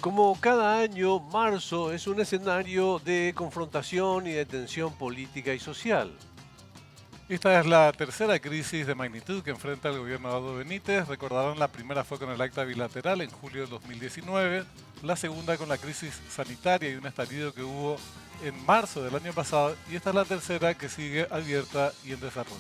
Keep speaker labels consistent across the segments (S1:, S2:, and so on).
S1: Como cada año, marzo es un escenario de confrontación y de tensión política y social.
S2: Esta es la tercera crisis de magnitud que enfrenta el gobierno de Eduardo Benítez. Recordarán, la primera fue con el acta bilateral en julio de 2019, la segunda con la crisis sanitaria y un estallido que hubo en marzo del año pasado, y esta es la tercera que sigue abierta y en desarrollo.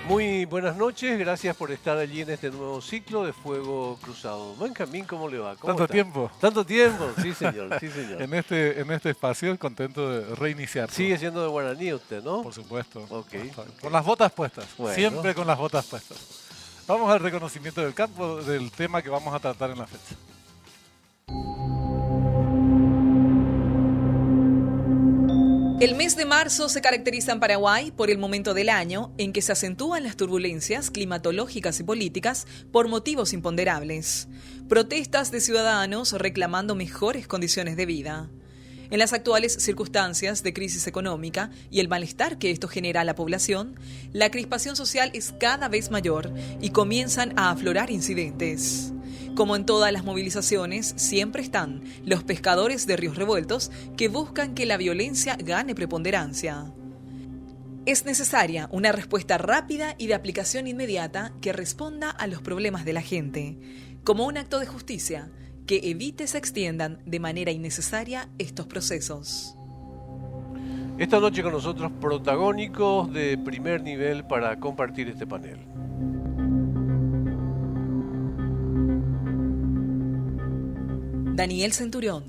S1: Muy buenas noches, gracias por estar allí en este nuevo ciclo de Fuego Cruzado. Benjamín, ¿cómo le va? ¿Cómo
S2: Tanto
S1: está?
S2: tiempo.
S1: Tanto tiempo, sí señor, sí señor.
S2: En este espacio, contento de reiniciar.
S1: Sigue siendo de guaraní usted, ¿no?
S2: Por supuesto.
S1: Ok.
S2: Con las botas puestas.
S1: Bueno.
S2: Siempre con las botas puestas. Vamos al reconocimiento del campo del tema que vamos a tratar en la fecha.
S3: El mes de marzo se caracteriza en Paraguay por el momento del año en que se acentúan las turbulencias climatológicas y políticas por motivos imponderables. Protestas de ciudadanos reclamando mejores condiciones de vida. En las actuales circunstancias de crisis económica y el malestar que esto genera a la población, la crispación social es cada vez mayor y comienzan a aflorar incidentes. Como en todas las movilizaciones, siempre están los pescadores de ríos revueltos que buscan que la violencia gane preponderancia. Es necesaria una respuesta rápida y de aplicación inmediata que responda a los problemas de la gente, como un acto de justicia que evite se extiendan de manera innecesaria estos procesos.
S1: Esta noche con nosotros protagónicos de primer nivel para compartir este panel.
S3: Daniel Centurión,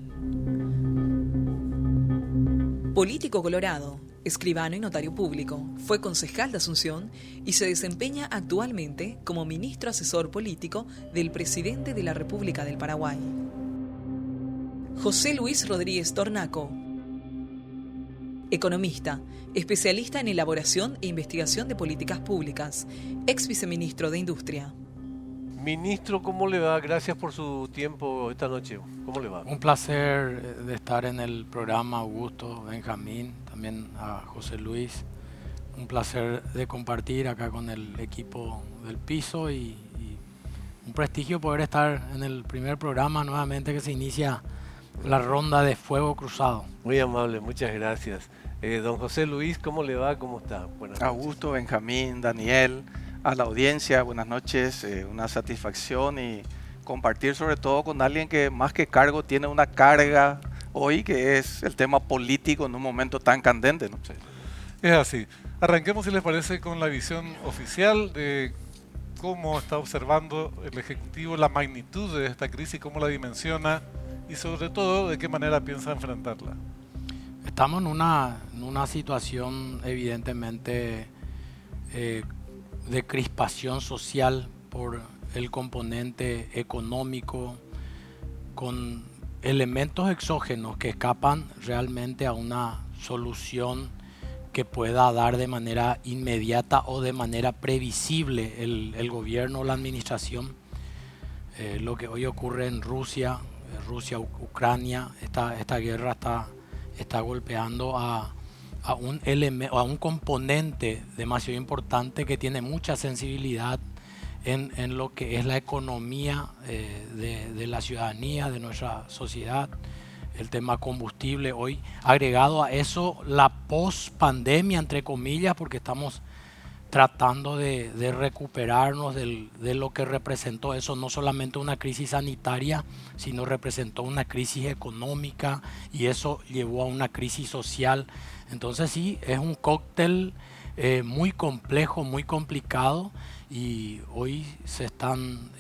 S3: político colorado, escribano y notario público, fue concejal de Asunción y se desempeña actualmente como ministro asesor político del presidente de la República del Paraguay. José Luis Rodríguez Tornaco, economista, especialista en elaboración e investigación de políticas públicas, ex viceministro de Industria.
S1: Ministro, ¿cómo le va? Gracias por su tiempo esta noche. ¿Cómo le va?
S4: Un placer de estar en el programa, Augusto, Benjamín, también a José Luis. Un placer de compartir acá con el equipo del piso y un prestigio poder estar en el primer programa nuevamente que se inicia la ronda de Fuego Cruzado.
S1: Muy amable, muchas gracias. Don José Luis, ¿cómo le va? ¿Cómo está? Buenas noches.
S5: Augusto, Benjamín, Daniel, a la audiencia, buenas noches, una satisfacción y compartir sobre todo con alguien que más que cargo tiene una carga hoy, que es el tema político en un momento tan candente, ¿no?
S2: Es así. Arranquemos, si les parece, con la visión oficial de cómo está observando el Ejecutivo la magnitud de esta crisis, cómo la dimensiona y sobre todo de qué manera piensa enfrentarla.
S4: Estamos en una situación evidentemente de crispación social por el componente económico, con elementos exógenos que escapan realmente a una solución que pueda dar de manera inmediata o de manera previsible el gobierno o la administración. Lo que hoy ocurre en Rusia, Ucrania, esta guerra está golpeando a un componente demasiado importante que tiene mucha sensibilidad en lo que es la economía de la ciudadanía, de nuestra sociedad, el tema combustible hoy, agregado a eso la post-pandemia, entre comillas, porque estamos tratando de recuperarnos de lo que representó eso, no solamente una crisis sanitaria, sino representó una crisis económica y eso llevó a una crisis social. Entonces sí, es un cóctel muy complejo, muy complicado, y hoy se están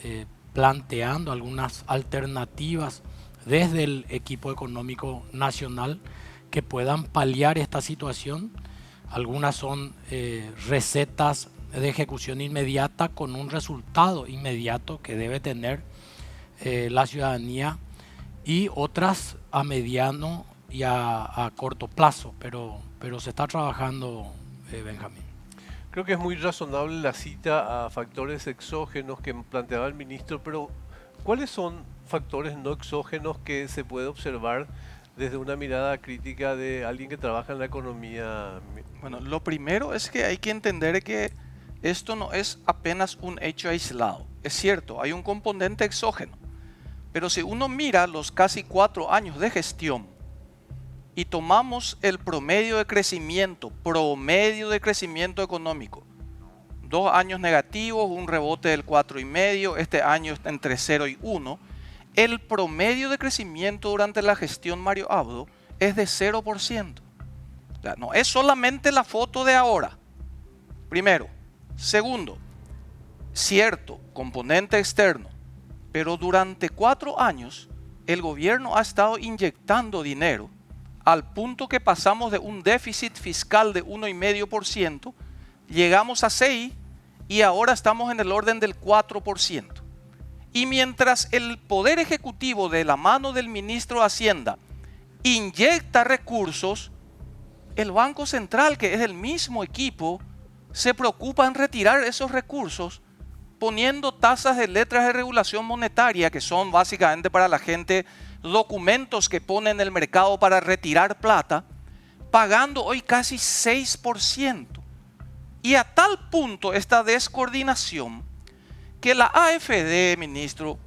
S4: planteando algunas alternativas desde el equipo económico nacional que puedan paliar esta situación. Algunas son recetas de ejecución inmediata con un resultado inmediato que debe tener la ciudadanía, y otras a mediano y a corto plazo, pero se está trabajando Benjamín.
S1: Creo que es muy razonable la cita a factores exógenos que planteaba el ministro, pero ¿cuáles son factores no exógenos que se puede observar desde una mirada crítica de alguien que trabaja en la economía?
S5: Bueno, lo primero es que hay que entender que esto no es apenas un hecho aislado. Es cierto, hay un componente exógeno, pero si uno mira los casi 4 años de gestión y tomamos el promedio de crecimiento económico, 2 años negativos, un rebote del 4,5, este año está entre 0 y 1, el promedio de crecimiento durante la gestión Mario Abdo es de 0%. O sea, no es solamente la foto de ahora, primero. Segundo, cierto, componente externo, pero durante 4 años el gobierno ha estado inyectando dinero al punto que pasamos de un déficit fiscal de 1,5%, llegamos a 6% y ahora estamos en el orden del 4%. Y mientras el Poder Ejecutivo, de la mano del ministro de Hacienda, inyecta recursos, el Banco Central, que es el mismo equipo, se preocupa en retirar esos recursos poniendo tasas de letras de regulación monetaria, que son básicamente para la gente documentos que pone en el mercado para retirar plata, pagando hoy casi 6%. Y a tal punto esta descoordinación que la AFD, ministro,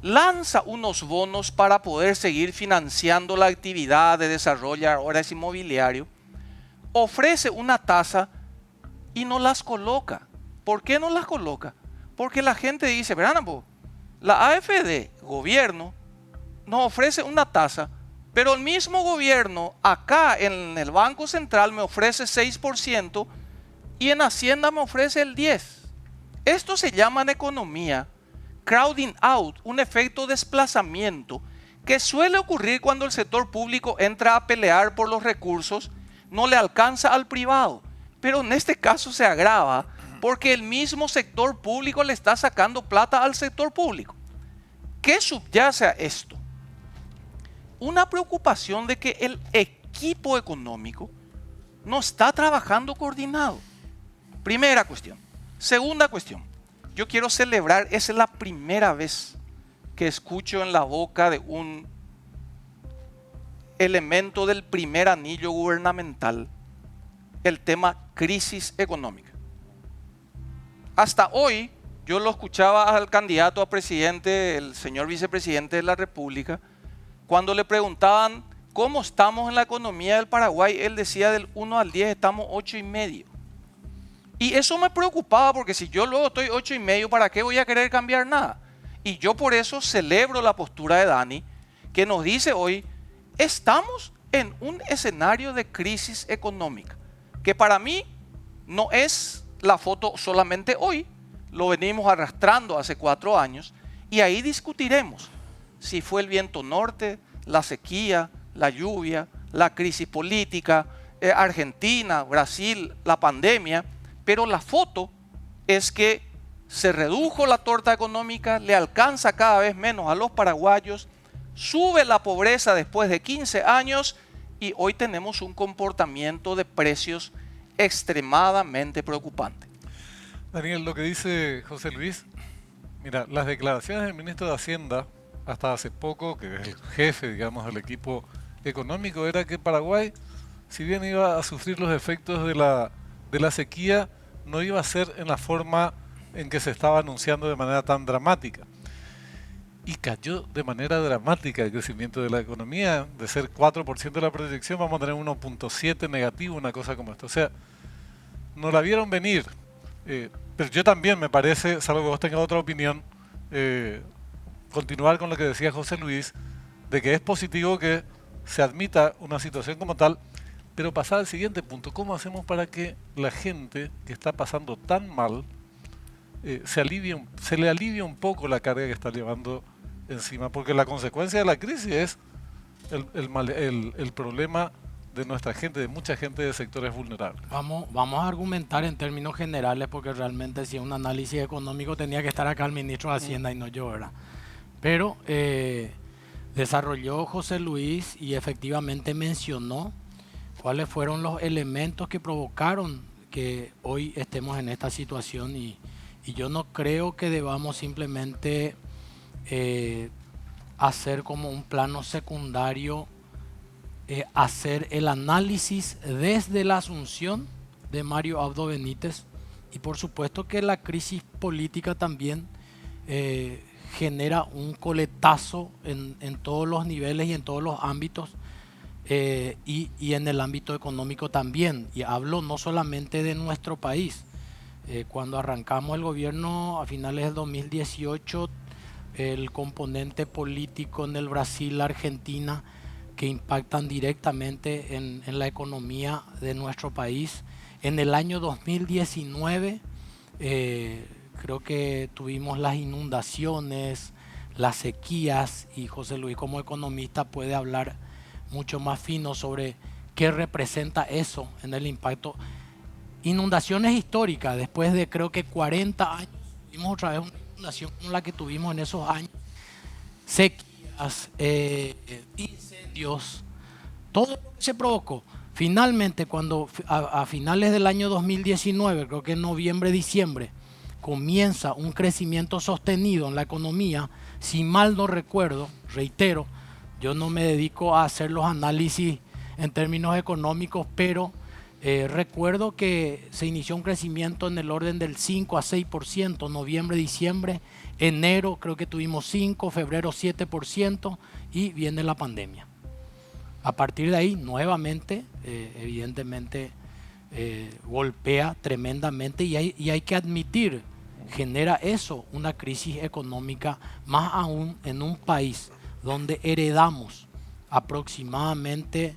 S5: lanza unos bonos para poder seguir financiando la actividad de desarrollo de obras inmobiliarias, ofrece una tasa y no las coloca. ¿Por qué no las coloca? Porque la gente dice, verán, la AFD, gobierno, nos ofrece una tasa, pero el mismo gobierno acá en el Banco Central me ofrece 6% y en Hacienda me ofrece el 10%. Esto se llama en economía crowding out, un efecto de desplazamiento que suele ocurrir cuando el sector público entra a pelear por los recursos, no le alcanza al privado. Pero en este caso se agrava porque el mismo sector público le está sacando plata al sector público. ¿Qué subyace a esto? Una preocupación de que el equipo económico no está trabajando coordinado. Primera cuestión. Segunda cuestión. Yo quiero celebrar, es la primera vez que escucho en la boca de un elemento del primer anillo gubernamental el tema crisis económica. Hasta hoy yo lo escuchaba al candidato a presidente, el señor vicepresidente de la República, cuando le preguntaban cómo estamos en la economía del Paraguay, él decía del 1 al 10 estamos 8,5. Y eso me preocupaba porque si yo luego estoy 8,5, ¿para qué voy a querer cambiar nada? Y yo por eso celebro la postura de Dani, que nos dice hoy, estamos en un escenario de crisis económica, que para mí no es la foto solamente hoy, lo venimos arrastrando hace 4 años, y ahí discutiremos si fue el viento norte, la sequía, la lluvia, la crisis política, Argentina, Brasil, la pandemia. Pero la foto es que se redujo la torta económica, le alcanza cada vez menos a los paraguayos, sube la pobreza después de 15 años y hoy tenemos un comportamiento de precios extremadamente preocupante.
S2: Daniel, lo que dice José Luis, mira, las declaraciones del ministro de Hacienda hasta hace poco, que es el jefe, digamos, del equipo económico, era que Paraguay, si bien iba a sufrir los efectos de la sequía, no iba a ser en la forma en que se estaba anunciando de manera tan dramática. Y cayó de manera dramática el crecimiento de la economía, de ser 4% de la proyección, vamos a tener 1,7 negativo, una cosa como esto. O sea, no la vieron venir. Pero yo también me parece, salvo que vos tengas otra opinión, continuar con lo que decía José Luis, de que es positivo que se admita una situación como tal, pero pasar al siguiente punto, ¿cómo hacemos para que la gente que está pasando tan mal se le alivie un poco la carga que está llevando encima? Porque la consecuencia de la crisis es el problema de nuestra gente, de mucha gente de sectores vulnerables.
S4: Vamos a argumentar en términos generales porque realmente si es un análisis económico tenía que estar acá el ministro de Hacienda y no yo, ¿verdad? Pero desarrolló José Luis y efectivamente mencionó cuáles fueron los elementos que provocaron que hoy estemos en esta situación y yo no creo que debamos simplemente hacer como un plano secundario, hacer el análisis desde la asunción de Mario Abdo Benítez, y por supuesto que la crisis política también genera un coletazo en todos los niveles y en todos los ámbitos, y en el ámbito económico también. Y hablo no solamente de nuestro país. Cuando arrancamos el gobierno a finales del 2018, el componente político en el Brasil, Argentina, que impactan directamente en la economía de nuestro país. En el año 2019 creo que tuvimos las inundaciones, las sequías, y José Luis como economista puede hablar mucho más fino sobre qué representa eso en el impacto. Inundaciones históricas, después de creo que 40 años, tuvimos otra vez una inundación como la que tuvimos en esos años. Sequías, incendios, todo lo que se provocó. Finalmente, cuando a finales del año 2019, creo que en noviembre, diciembre, comienza un crecimiento sostenido en la economía, si mal no recuerdo, reitero, yo no me dedico a hacer los análisis en términos económicos, pero recuerdo que se inició un crecimiento en el orden del 5 a 6%, noviembre, diciembre, enero creo que tuvimos 5, febrero 7%, y viene la pandemia. A partir de ahí, nuevamente, evidentemente, golpea tremendamente, y hay que admitir, genera eso una crisis económica, más aún en un país donde heredamos aproximadamente,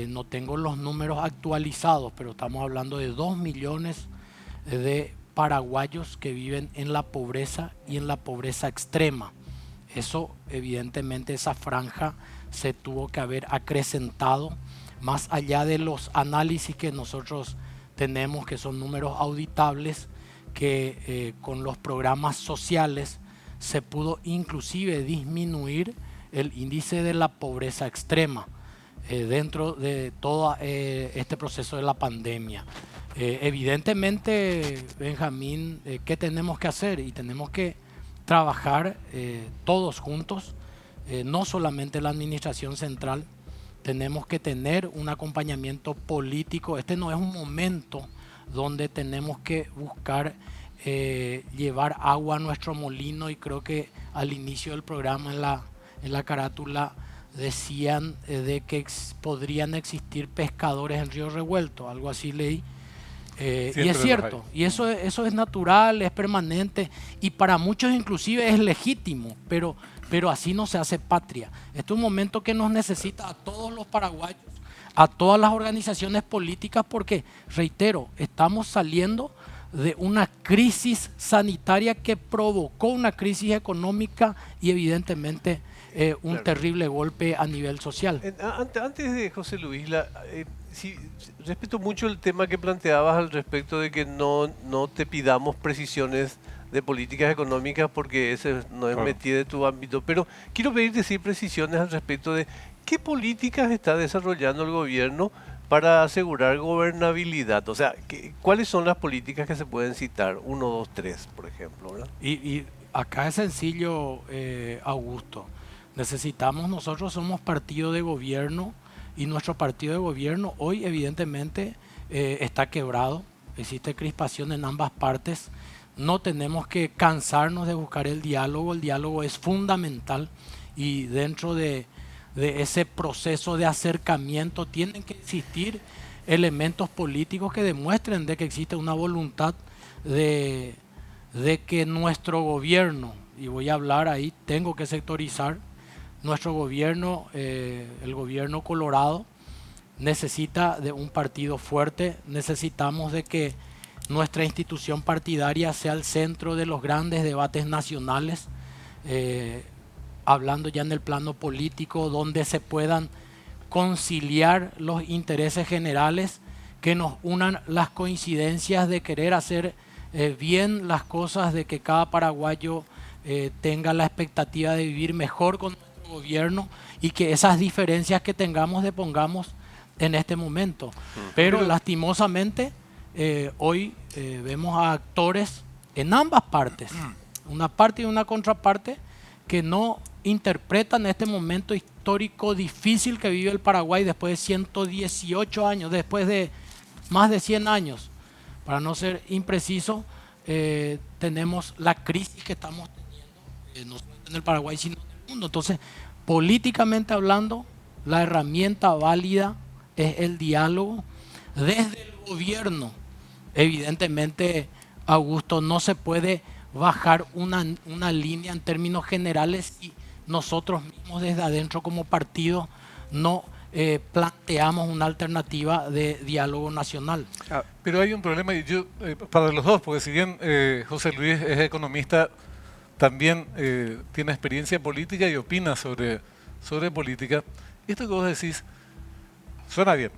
S4: no tengo los números actualizados, pero estamos hablando de 2 millones de paraguayos que viven en la pobreza y en la pobreza extrema. Eso, evidentemente, esa franja se tuvo que haber acrecentado, más allá de los análisis que nosotros tenemos, que son números auditables, que con los programas sociales se pudo inclusive disminuir el índice de la pobreza extrema dentro de todo este proceso de la pandemia. Evidentemente, Benjamín, ¿qué tenemos que hacer? Y tenemos que trabajar todos juntos, no solamente la administración central. Tenemos que tener un acompañamiento político. Este no es un momento donde tenemos que buscar llevar agua a nuestro molino, y creo que al inicio del programa en la carátula decían de que podrían existir pescadores en río revuelto, algo así leí. Y es cierto, y eso es natural, es permanente, y para muchos inclusive es legítimo, pero así no se hace patria. Este es un momento que nos necesita a todos los paraguayos, a todas las organizaciones políticas, porque, reitero, estamos saliendo de una crisis sanitaria que provocó una crisis económica y evidentemente un terrible golpe a nivel social.
S1: Antes de José Luis, sí, respeto mucho el tema que planteabas al respecto de que no te pidamos precisiones de políticas económicas, porque ese no es metida de tu ámbito, pero quiero pedirte sí precisiones al respecto de qué políticas está desarrollando el gobierno para asegurar gobernabilidad. O sea, ¿cuáles son las políticas que se pueden citar? 1, 2, 3, por ejemplo, ¿verdad?
S4: Y acá es sencillo, Augusto. Nosotros somos partido de gobierno, y nuestro partido de gobierno hoy evidentemente está quebrado. Existe crispación en ambas partes. No tenemos que cansarnos de buscar el diálogo es fundamental, y dentro de ese proceso de acercamiento tienen que existir elementos políticos que demuestren de que existe una voluntad de que nuestro gobierno, y voy a hablar ahí, tengo que sectorizar, nuestro gobierno, el gobierno colorado, necesita de un partido fuerte. Necesitamos de que nuestra institución partidaria sea el centro de los grandes debates nacionales, hablando ya en el plano político, donde se puedan conciliar los intereses generales, que nos unan las coincidencias de querer hacer bien las cosas, de que cada paraguayo tenga la expectativa de vivir mejor con nuestro gobierno, y que esas diferencias que tengamos depongamos en este momento. Pero lastimosamente hoy vemos a actores en ambas partes, una parte y una contraparte, que no interpretan este momento histórico difícil que vive el Paraguay después de 118 años, después de más de 100 años. Para no ser impreciso, tenemos la crisis que estamos teniendo, no solo en el Paraguay, sino en el mundo. Entonces, políticamente hablando, la herramienta válida es el diálogo desde el gobierno. Evidentemente, Augusto, no se puede bajar una línea en términos generales y nosotros mismos desde adentro como partido no planteamos una alternativa de diálogo nacional.
S2: Pero hay un problema, y yo, para los dos, porque si bien José Luis es economista, también tiene experiencia política y opina sobre política. Esto que vos decís suena bien,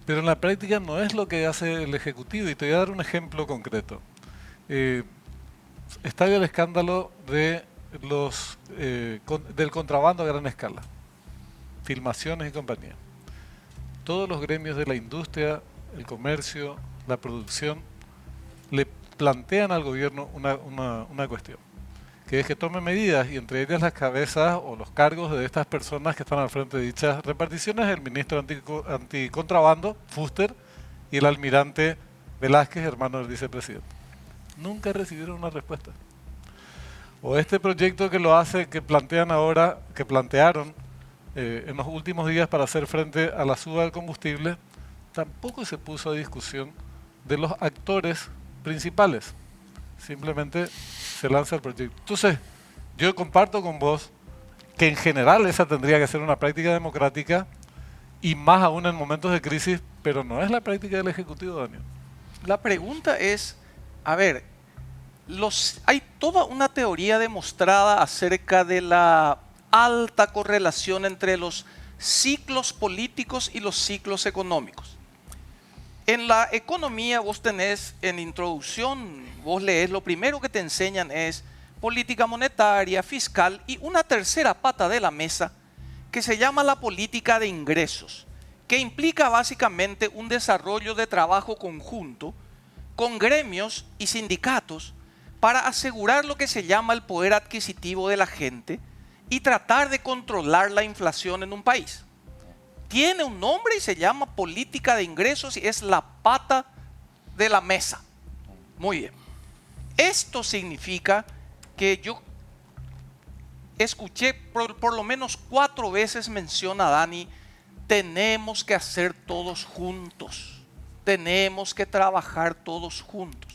S2: pero en la práctica no es lo que hace el Ejecutivo, y te voy a dar un ejemplo concreto. Está el escándalo de del contrabando a gran escala, filmaciones y compañía. Todos los gremios de la industria, el comercio, la producción, le plantean al gobierno una cuestión, que es que tome medidas, y entre ellas las cabezas o los cargos de estas personas que están al frente de dichas reparticiones, el ministro anticontrabando, Fuster, y el almirante Velázquez, hermano del vicepresidente. Nunca recibieron una respuesta. O este proyecto que plantean ahora, que plantearon en los últimos días para hacer frente a la suba del combustible, tampoco se puso a discusión de los actores principales. Simplemente se lanza el proyecto. Entonces, yo comparto con vos que en general esa tendría que ser una práctica democrática, y más aún en momentos de crisis, pero no es la práctica del Ejecutivo, Daniel.
S5: La pregunta es, a ver, hay toda una teoría demostrada acerca de la alta correlación entre los ciclos políticos y los ciclos económicos. En la economía vos tenés, en introducción, vos lees, lo primero que te enseñan es política monetaria, fiscal, y una tercera pata de la mesa que se llama la política de ingresos, que implica básicamente un desarrollo de trabajo conjunto con gremios y sindicatos para asegurar lo que se llama el poder adquisitivo de la gente y tratar de controlar la inflación en un país. Tiene un nombre y se llama política de ingresos, y es la pata de la mesa. Muy bien. Esto significa que yo escuché por lo menos 4 veces menciona a Dani, tenemos que hacer todos juntos, tenemos que trabajar todos juntos.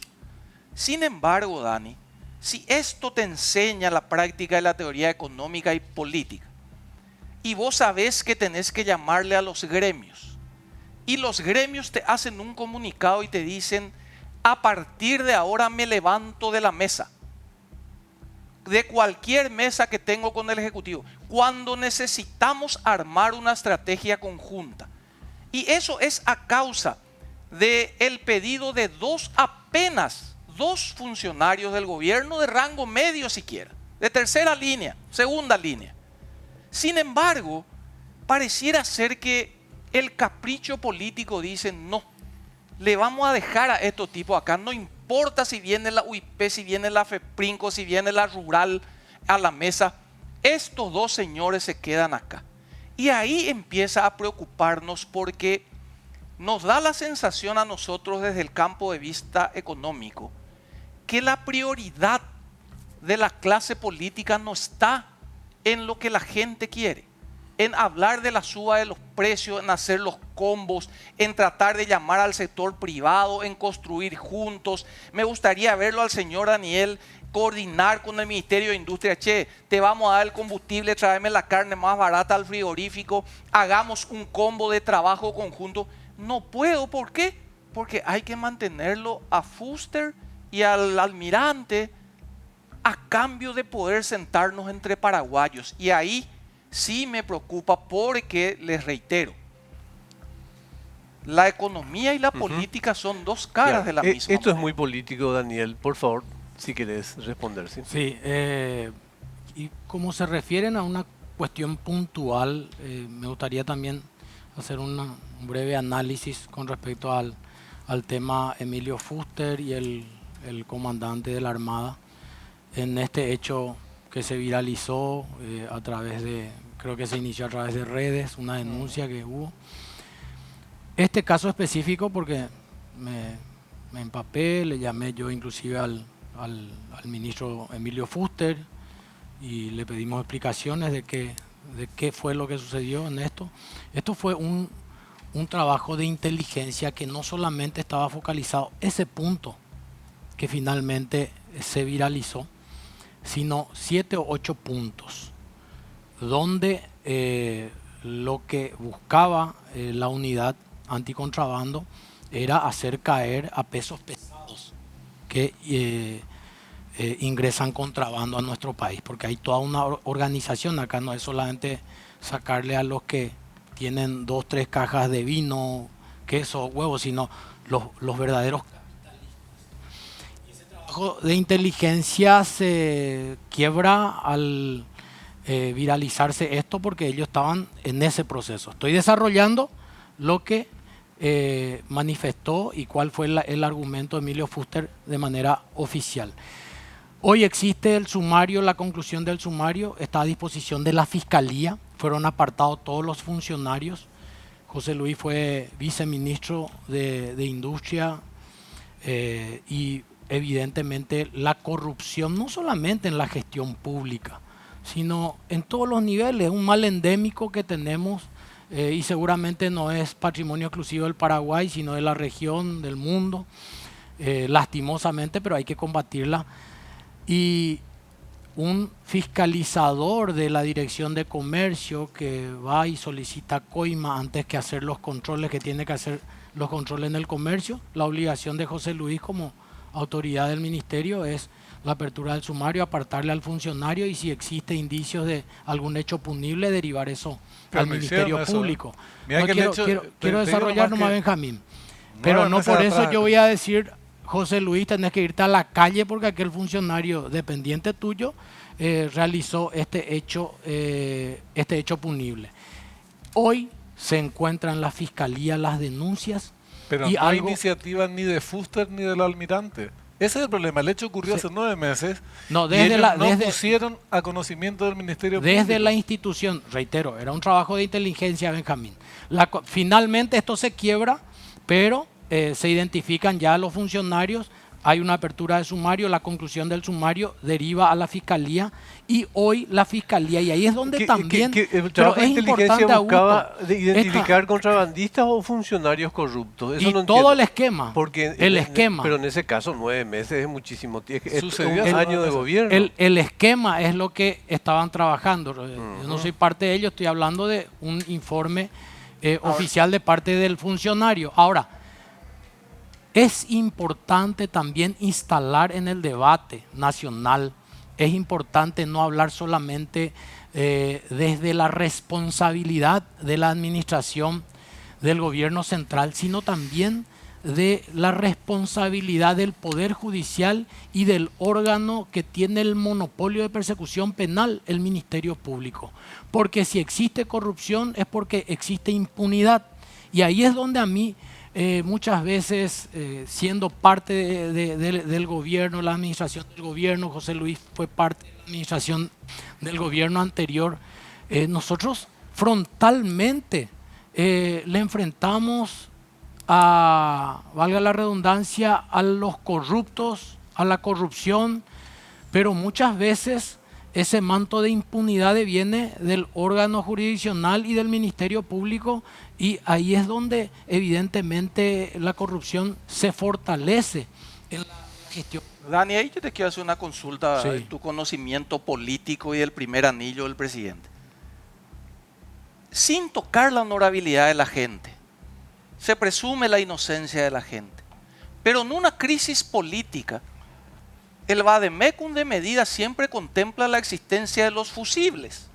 S5: Sin embargo, Dani, si esto te enseña la práctica de la teoría económica y política, y vos sabés que tenés que llamarle a los gremios, y los gremios te hacen un comunicado y te dicen, a partir de ahora me levanto de la mesa, de cualquier mesa que tengo con el Ejecutivo, cuando necesitamos armar una estrategia conjunta. Y eso es a causa del pedido de apenas dos funcionarios del gobierno de rango medio siquiera, de tercera línea, segunda línea. Sin embargo, pareciera ser que el capricho político dice, no, le vamos a dejar a estos tipos acá, no importa si viene la UIP, si viene la FEPRINCO, si viene la Rural a la mesa, estos dos señores se quedan acá. Y ahí empieza a preocuparnos, porque nos da la sensación a nosotros desde el campo de vista económico que la prioridad de la clase política no está en lo que la gente quiere, en hablar de la suba de los precios, en hacer los combos, en tratar de llamar al sector privado, en construir juntos. Me gustaría verlo al señor Daniel coordinar con el Ministerio de Industria, che, te vamos a dar el combustible, tráeme la carne más barata al frigorífico, hagamos un combo de trabajo conjunto. No puedo, ¿por qué? Porque hay que mantenerlo a Fuster y al almirante a cambio de poder sentarnos entre paraguayos. Y ahí sí me preocupa, porque les reitero, la economía y la política son dos caras de la misma
S1: Esto es
S5: moneda.
S1: muy político, Daniel. Por favor, si querés responder. Sí,
S4: Sí, y como se refieren a una cuestión puntual, me gustaría también hacer un breve análisis con respecto al al tema Emilio Fuster y el comandante de la Armada en este hecho que se viralizó a través de, creo que se inició a través de redes, una denuncia que hubo. Este caso específico porque me empapé, le llamé yo inclusive al ministro Emilio Fuster y le pedimos explicaciones de qué fue lo que sucedió en esto. Esto fue un trabajo de inteligencia que no solamente estaba focalizado ese punto que finalmente se viralizó, sino 7 o 8 puntos, donde lo que buscaba la unidad anticontrabando era hacer caer a pesos pesados que ingresan contrabando a nuestro país, porque hay toda una organización acá, no es solamente sacarle a los que tienen 2, 3 cajas de vino, queso, huevos, sino los verdaderos capitalistas. Y ese trabajo de inteligencia se quiebra al viralizarse esto porque ellos estaban en ese proceso. Estoy desarrollando lo que manifestó y cuál fue el argumento de Emilio Fuster de manera oficial. Hoy existe el sumario, la conclusión del sumario está a disposición de la Fiscalía. Fueron apartados todos los funcionarios. José Luis fue viceministro de Industria y evidentemente la corrupción, no solamente en la gestión pública, sino en todos los niveles, un mal endémico que tenemos y seguramente no es patrimonio exclusivo del Paraguay, sino de la región, del mundo, lastimosamente, pero hay que combatirla. Y un fiscalizador de la Dirección de Comercio que va y solicita coima antes que hacer los controles que tiene que hacer los controles en el comercio, la obligación de José Luis como autoridad del ministerio es la apertura del sumario, apartarle al funcionario y si existe indicios de algún hecho punible, derivar eso al Ministerio Público. No, quiero desarrollar nomás, Benjamín, pero no por eso yo voy a decir, José Luis, tenés que irte a la calle porque aquel funcionario dependiente tuyo realizó este hecho punible. Hoy se encuentran en la Fiscalía las denuncias.
S2: Pero no hay iniciativa ni de Fuster ni del almirante. Ese es el problema. El hecho ocurrió hace 9 meses y ellos no pusieron a conocimiento del Ministerio Público.
S4: Desde la institución, reitero, era un trabajo de inteligencia, Benjamín. Finalmente esto se quiebra, pero se identifican ya los funcionarios, hay una apertura de sumario, la conclusión del sumario deriva a la Fiscalía y hoy la Fiscalía, y ahí es donde también
S1: el trabajo de inteligencia buscaba identificar contrabandistas o funcionarios corruptos. Eso
S4: y
S1: no
S4: todo el esquema,
S1: porque
S4: esquema.
S1: Pero en ese caso 9 meses es muchísimo tiempo, es un año de gobierno.
S4: El esquema es lo que estaban trabajando. Yo no soy parte de ello, estoy hablando de un informe oficial de parte del funcionario. Ahora, es importante también instalar en el debate nacional, es importante no hablar solamente desde la responsabilidad de la administración del gobierno central, sino también de la responsabilidad del Poder Judicial y del órgano que tiene el monopolio de persecución penal, el Ministerio Público. Porque si existe corrupción es porque existe impunidad. Y ahí es donde a mí muchas veces, siendo parte del gobierno, la administración del gobierno, José Luis fue parte de la administración del gobierno anterior, nosotros frontalmente le enfrentamos valga la redundancia, a los corruptos, a la corrupción, pero muchas veces ese manto de impunidad viene del órgano jurisdiccional y del Ministerio Público y ahí es donde evidentemente la corrupción se fortalece en la gestión.
S5: Dani, ahí yo te quiero hacer una consulta de tu conocimiento político y del primer anillo del presidente. Sin tocar la honorabilidad de la gente, se presume la inocencia de la gente, pero en una crisis política, el vademecum de medida siempre contempla la existencia de los fusibles.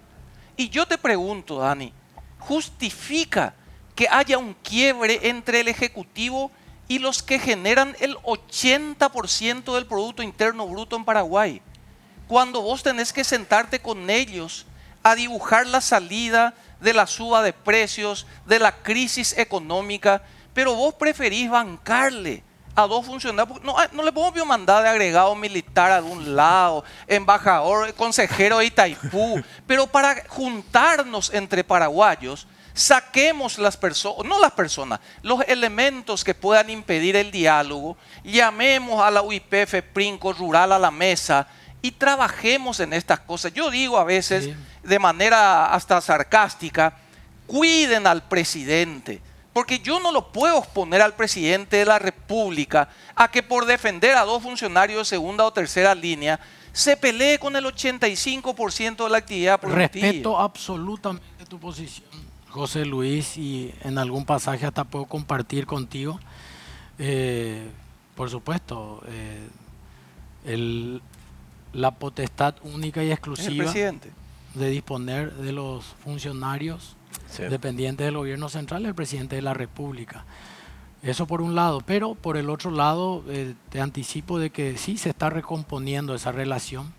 S5: Y yo te pregunto, Dani, ¿justifica que haya un quiebre entre el Ejecutivo y los que generan el 80% del Producto Interno Bruto en Paraguay? Cuando vos tenés que sentarte con ellos a dibujar la salida de la suba de precios, de la crisis económica, pero vos preferís bancarle a 2 funcionarios. No le podemos mandar de agregado militar a algún lado, embajador, consejero de Itaipú, pero para juntarnos entre paraguayos, saquemos los elementos que puedan impedir el diálogo, llamemos a la UIPF Princo Rural a la mesa y trabajemos en estas cosas. Yo digo a veces, de manera hasta sarcástica, cuiden al presidente, porque yo no lo puedo exponer al presidente de la República a que por defender a 2 funcionarios de segunda o tercera línea se pelee con el 85% de la actividad productiva.
S4: Respeto absolutamente tu posición, José Luis, y en algún pasaje hasta puedo compartir contigo. Por supuesto, la potestad única y exclusiva de disponer de los funcionarios dependientes del gobierno central es el presidente de la República. Eso por un lado, pero por el otro lado te anticipo de que sí se está recomponiendo esa relación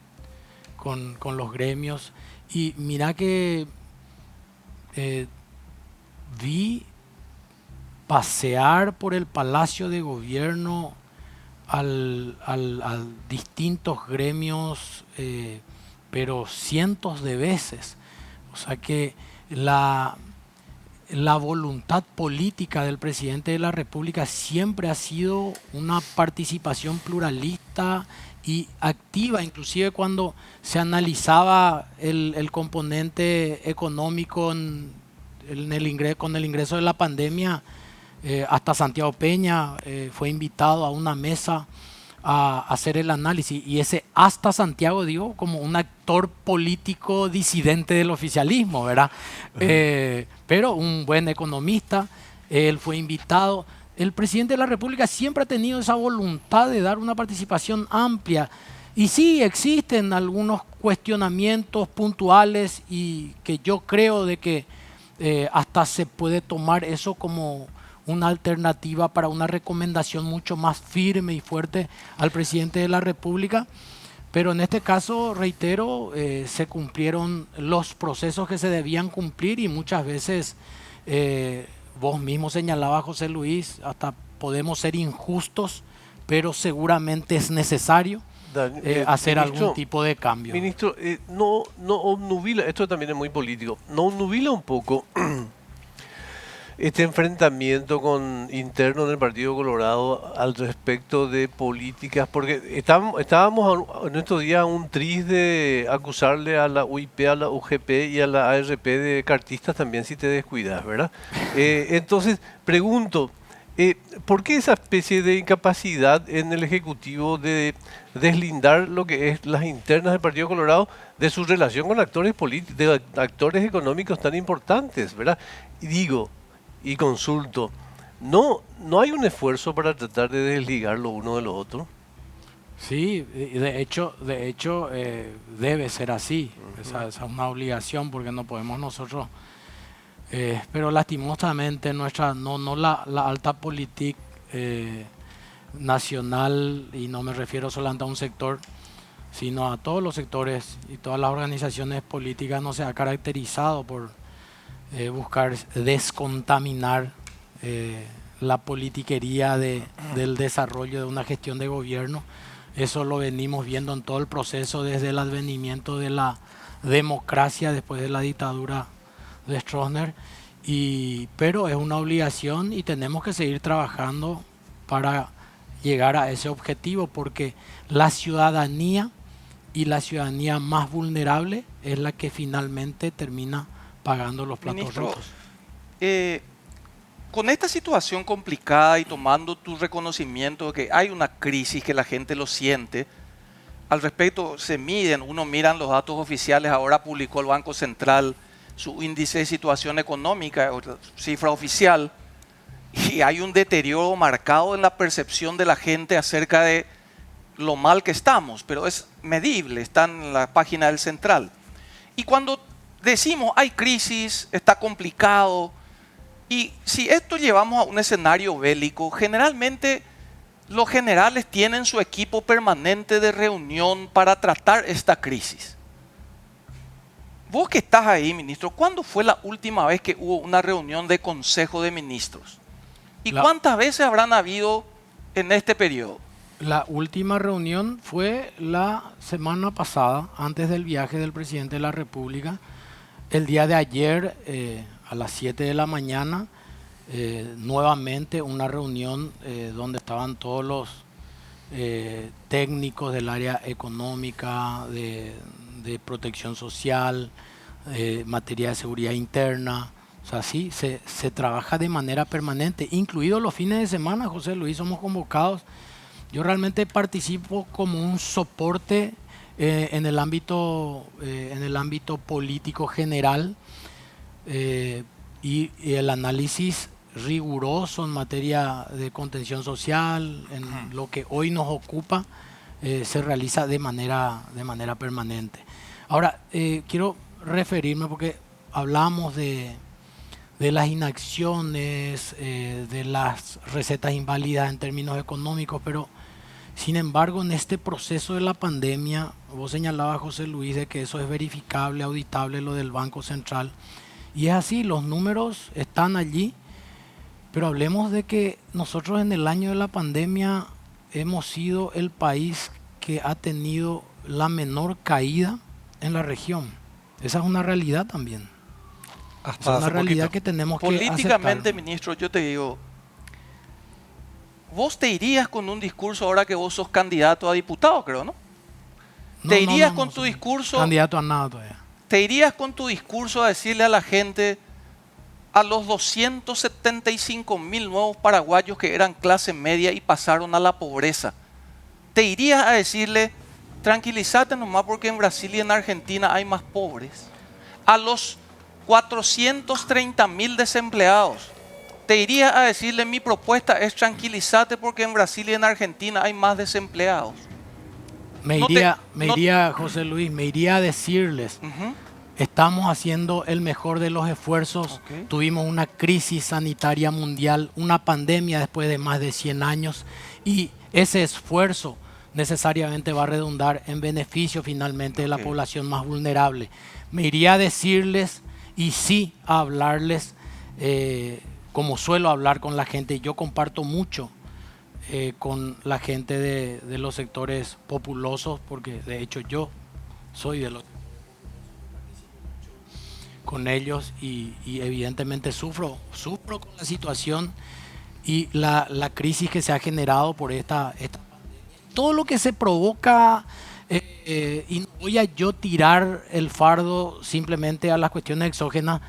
S4: con los gremios. Y mira que vi pasear por el Palacio de Gobierno a distintos gremios, pero cientos de veces. O sea que la voluntad política del presidente de la República siempre ha sido una participación pluralista y activa, inclusive cuando se analizaba el componente económico con el ingreso de la pandemia. Hasta Santiago Peña fue invitado a una mesa a hacer el análisis, y ese hasta Santiago, digo, como un actor político disidente del oficialismo, ¿verdad? Pero un buen economista, él fue invitado. El presidente de la República siempre ha tenido esa voluntad de dar una participación amplia, y sí existen algunos cuestionamientos puntuales y que yo creo de que hasta se puede tomar eso como una alternativa para una recomendación mucho más firme y fuerte al presidente de la República. Pero en este caso, reitero, se cumplieron los procesos que se debían cumplir, y muchas veces, vos mismo señalabas, José Luis, hasta podemos ser injustos, pero seguramente es necesario hacer algún tipo de cambio.
S1: Ministro, no obnubila, esto también es muy político, no obnubila un poco este enfrentamiento interno en el Partido Colorado al respecto de políticas, porque estábamos en estos días a un tris de acusarle a la UIP, a la UGP y a la ARP de cartistas también si te descuidas, ¿verdad? Entonces, pregunto, ¿por qué esa especie de incapacidad en el Ejecutivo de deslindar lo que es las internas del Partido Colorado de su relación con actores políticos, de actores económicos tan importantes, ¿verdad? Y digo, y consulto, ¿no hay un esfuerzo para tratar de desligar lo uno de lo otro?
S4: Sí, de hecho debe ser así. Esa es una obligación, porque no podemos nosotros, pero lastimosamente la alta política nacional, y no me refiero solamente a un sector, sino a todos los sectores y todas las organizaciones políticas, no se ha caracterizado por buscar descontaminar la politiquería del desarrollo de una gestión de gobierno. Eso lo venimos viendo en todo el proceso desde el advenimiento de la democracia después de la dictadura de Stroessner, pero es una obligación y tenemos que seguir trabajando para llegar a ese objetivo, porque la ciudadanía y la ciudadanía más vulnerable es la que finalmente termina pagando los platos
S5: Ministro,
S4: rojos.
S5: Con esta situación complicada y tomando tu reconocimiento de que hay una crisis, que la gente lo siente, al respecto uno mira los datos oficiales. Ahora publicó el Banco Central su índice de situación económica, cifra oficial, y hay un deterioro marcado en la percepción de la gente acerca de lo mal que estamos, pero es medible, está en la página del Central. Y cuando decimos hay crisis, está complicado, y si esto llevamos a un escenario bélico, generalmente los generales tienen su equipo permanente de reunión para tratar esta crisis. Vos que estás ahí, ministro, ¿cuándo fue la última vez que hubo una reunión de Consejo de Ministros? ¿Y cuántas veces habrán habido en este periodo?
S4: La última reunión fue la semana pasada, antes del viaje del presidente de la República. El día de ayer, a las 7 de la mañana, nuevamente una reunión donde estaban todos los técnicos del área económica, de protección social, materia de seguridad interna. O sea, sí, se trabaja de manera permanente, incluidos los fines de semana. José Luis, somos convocados. Yo realmente participo como un soporte en el ámbito político general, y el análisis riguroso en materia de contención social, en lo que hoy nos ocupa, se realiza de manera permanente. Ahora, quiero referirme, porque hablamos de las inacciones, de las recetas inválidas en términos económicos, pero sin embargo en este proceso de la pandemia, vos señalabas, José Luis, de que eso es verificable, auditable, lo del Banco Central, y es así, los números están allí, pero hablemos de que nosotros en el año de la pandemia hemos sido el país que ha tenido la menor caída en la región. Esa es una realidad también. Es una realidad que tenemos que aceptar.
S5: Políticamente, ministro, yo te digo, vos te irías con un discurso ahora que vos sos candidato a diputado, creo, ¿no? ¿Te irías con tu discurso?
S4: Candidato a nada todavía.
S5: ¿Te irías con tu discurso a decirle a la gente, a los 275.000 nuevos paraguayos que eran clase media y pasaron a la pobreza, te irías a decirle, tranquilízate nomás porque en Brasil y en Argentina hay más pobres? A los 430.000 desempleados, te irías a decirle, mi propuesta es tranquilízate porque en Brasil y en Argentina hay más desempleados?
S4: Me iría, José Luis, me iría a decirles, estamos haciendo el mejor de los esfuerzos. Tuvimos una crisis sanitaria mundial, una pandemia después de más de 100 años, y ese esfuerzo necesariamente va a redundar en beneficio finalmente de la población más vulnerable. Me iría a decirles, y sí a hablarles, como suelo hablar con la gente. Yo comparto mucho con la gente de los sectores populosos, porque de hecho yo soy de los con ellos, y evidentemente sufro con la situación y la crisis que se ha generado por esta pandemia. Todo lo que se provoca, y no voy a yo tirar el fardo simplemente a las cuestiones exógenas.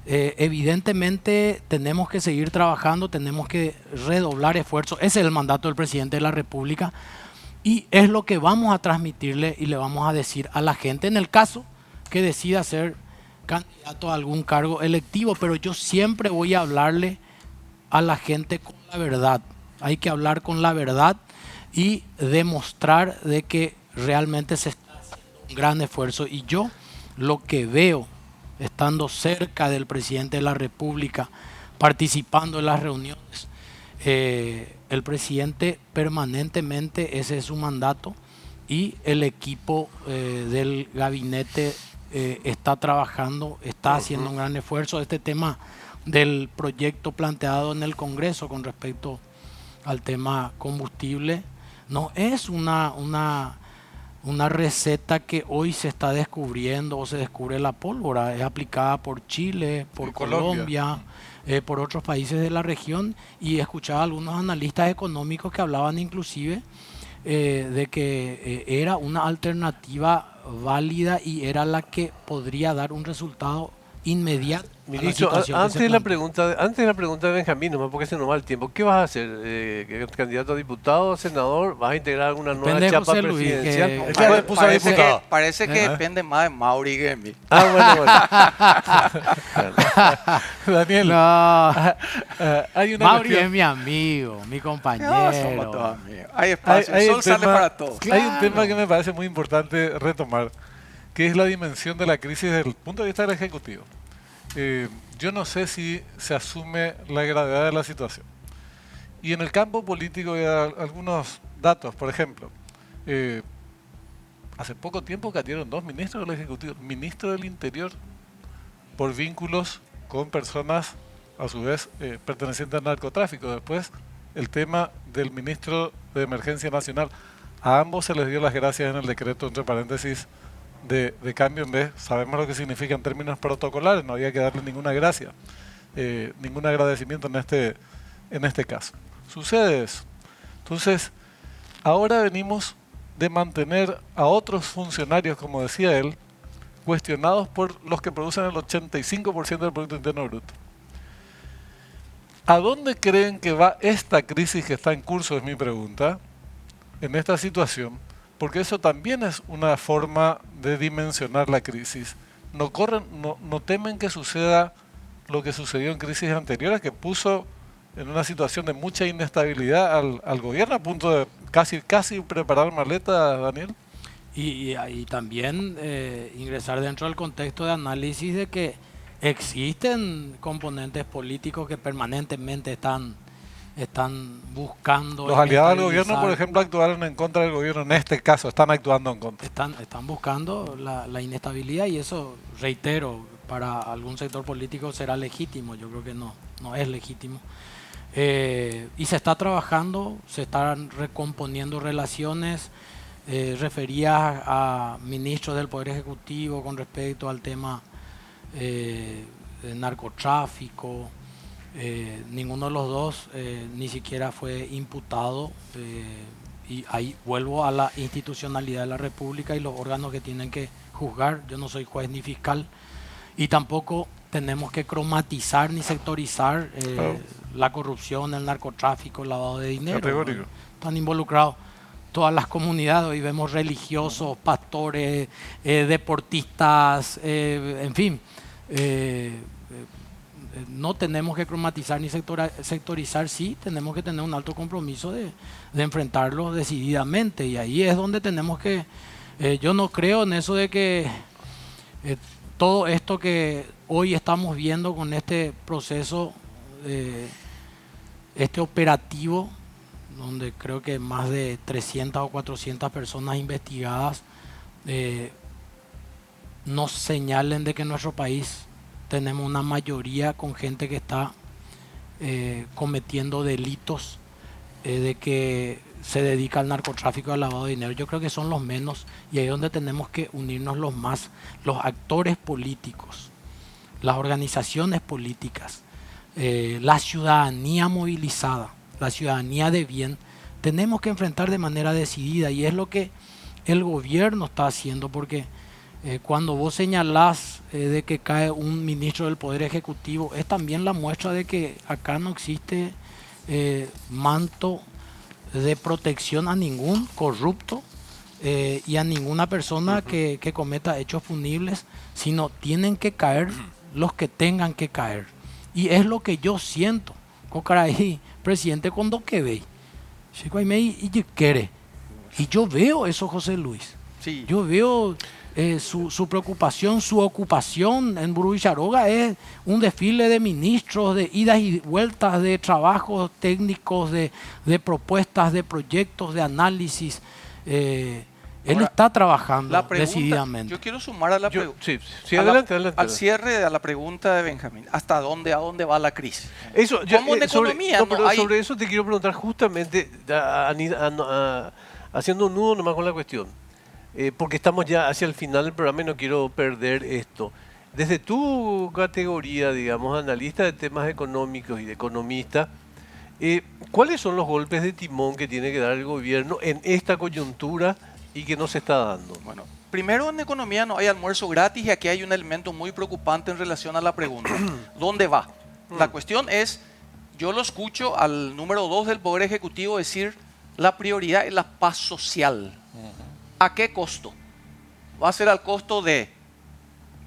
S4: Evidentemente tenemos que seguir trabajando, tenemos que redoblar esfuerzos. Ese es el mandato del presidente de la República y es lo que vamos a transmitirle y le vamos a decir a la gente en el caso que decida ser candidato a algún cargo electivo. Pero yo siempre voy a hablarle a la gente con la verdad. Hay que hablar con la verdad y demostrar de que realmente se está haciendo un gran esfuerzo. Y yo lo que veo, estando cerca del presidente de la República, participando en las reuniones, el presidente permanentemente, ese es su mandato, y el equipo del gabinete está trabajando, está haciendo un gran esfuerzo. Este tema del proyecto planteado en el Congreso con respecto al tema combustible no es una receta que hoy se está descubriendo o se descubre la pólvora. Es aplicada por Chile, por Colombia, por otros países de la región, y escuchaba a algunos analistas económicos que hablaban inclusive de que era una alternativa válida y era la que podría dar un resultado inmediato.
S1: Ministro, antes de la pregunta de Benjamín, nomás porque se nos va el tiempo, ¿qué vas a hacer? ¿Candidato a diputado, senador? ¿Vas a integrar alguna nueva chapa presidencial?
S5: Parece que depende más de Mauri que de mí.
S2: Daniel,
S4: hay una Mauri es mi amigo, mi compañero. No,
S5: somos todos amigos. Hay espacio, el sol sale para todos.
S2: Claro. Hay un tema que me parece muy importante retomar, que es la dimensión de la crisis desde el punto de vista del Ejecutivo. Yo no sé si se asume la gravedad de la situación. Y en el campo político hay algunos datos. Por ejemplo, hace poco tiempo cayeron 2 ministros del Ejecutivo, ministro del Interior, por vínculos con personas a su vez perteneciente al narcotráfico. Después, el tema del ministro de Emergencia Nacional. A ambos se les dio las gracias en el decreto, entre paréntesis, de cambio en vez. Sabemos lo que significa en términos protocolares, no había que darle ninguna gracia, ningún agradecimiento en este caso. Sucede eso. Entonces, ahora venimos de mantener a otros funcionarios, como decía él, cuestionados por los que producen el 85% del Producto Interno Bruto. ¿A dónde creen que va esta crisis que está en curso? Es mi pregunta, en esta situación, porque eso también es una forma de dimensionar la crisis. No temen que suceda lo que sucedió en crisis anteriores, que puso en una situación de mucha inestabilidad al gobierno, a punto de casi preparar maleta, Daniel.
S4: Y también ingresar dentro del contexto de análisis de que existen componentes políticos que permanentemente están buscando...
S2: Los aliados del gobierno, por ejemplo, actuaron en contra del gobierno. En este caso, están actuando en contra.
S4: Están buscando la inestabilidad, y eso, reitero, para algún sector político será legítimo. Yo creo que no es legítimo. Y se está trabajando, se están recomponiendo relaciones. Refería a ministros del Poder Ejecutivo con respecto al tema de narcotráfico. Ninguno de los dos ni siquiera fue imputado, y ahí vuelvo a la institucionalidad de la República y los órganos que tienen que juzgar. Yo no soy juez ni fiscal, y tampoco tenemos que cromatizar ni sectorizar la corrupción, el narcotráfico, el lavado de dinero. Están involucrados todas las comunidades. Hoy vemos religiosos, pastores, deportistas, en fin. No tenemos que cromatizar ni sectorizar, sí tenemos que tener un alto compromiso de enfrentarlo decididamente, y ahí es donde tenemos que... yo no creo en eso de que todo esto que hoy estamos viendo con este proceso, este operativo, donde creo que más de 300 o 400 personas investigadas, nos señalen de que en nuestro país tenemos una mayoría con gente que está cometiendo delitos, de que se dedica al narcotráfico y al lavado de dinero. Yo creo que son los menos, y ahí es donde tenemos que unirnos los más, los actores políticos, las organizaciones políticas, la ciudadanía movilizada, la ciudadanía de bien. Tenemos que enfrentar de manera decidida, y es lo que el gobierno está haciendo, porque cuando vos señalás de que cae un ministro del Poder Ejecutivo, es también la muestra de que acá no existe manto de protección a ningún corrupto y a ninguna persona que cometa hechos punibles, sino tienen que caer los que tengan que caer. Y es lo que yo siento, Cocaraí, presidente, cuando que ve. Y yo veo eso, José Luis.
S5: Sí.
S4: Yo veo su preocupación, su ocupación en Burú-Villaroga es un desfile de ministros, de idas y vueltas, de trabajos técnicos, de propuestas, de proyectos, de análisis. Él está trabajando decididamente.
S5: Yo quiero sumar a la pregunta.
S1: Sí, adelante.
S5: Al cierre a la pregunta de Benjamín. ¿A dónde va la crisis?
S1: Eso,
S5: ¿Cómo en economía?
S1: Sobre eso te quiero preguntar justamente, haciendo un nudo nomás con la cuestión. Porque estamos ya hacia el final del programa y no quiero perder esto. Desde tu categoría, digamos, analista de temas económicos y de economista, ¿cuáles son los golpes de timón que tiene que dar el gobierno en esta coyuntura y que no se está dando?
S5: Bueno, primero, en economía no hay almuerzo gratis, y aquí hay un elemento muy preocupante en relación a la pregunta. ¿Dónde va? La cuestión es, yo lo escucho al número 2 del Poder Ejecutivo decir, la prioridad es la paz social. ¿A qué costo? Va a ser al costo de,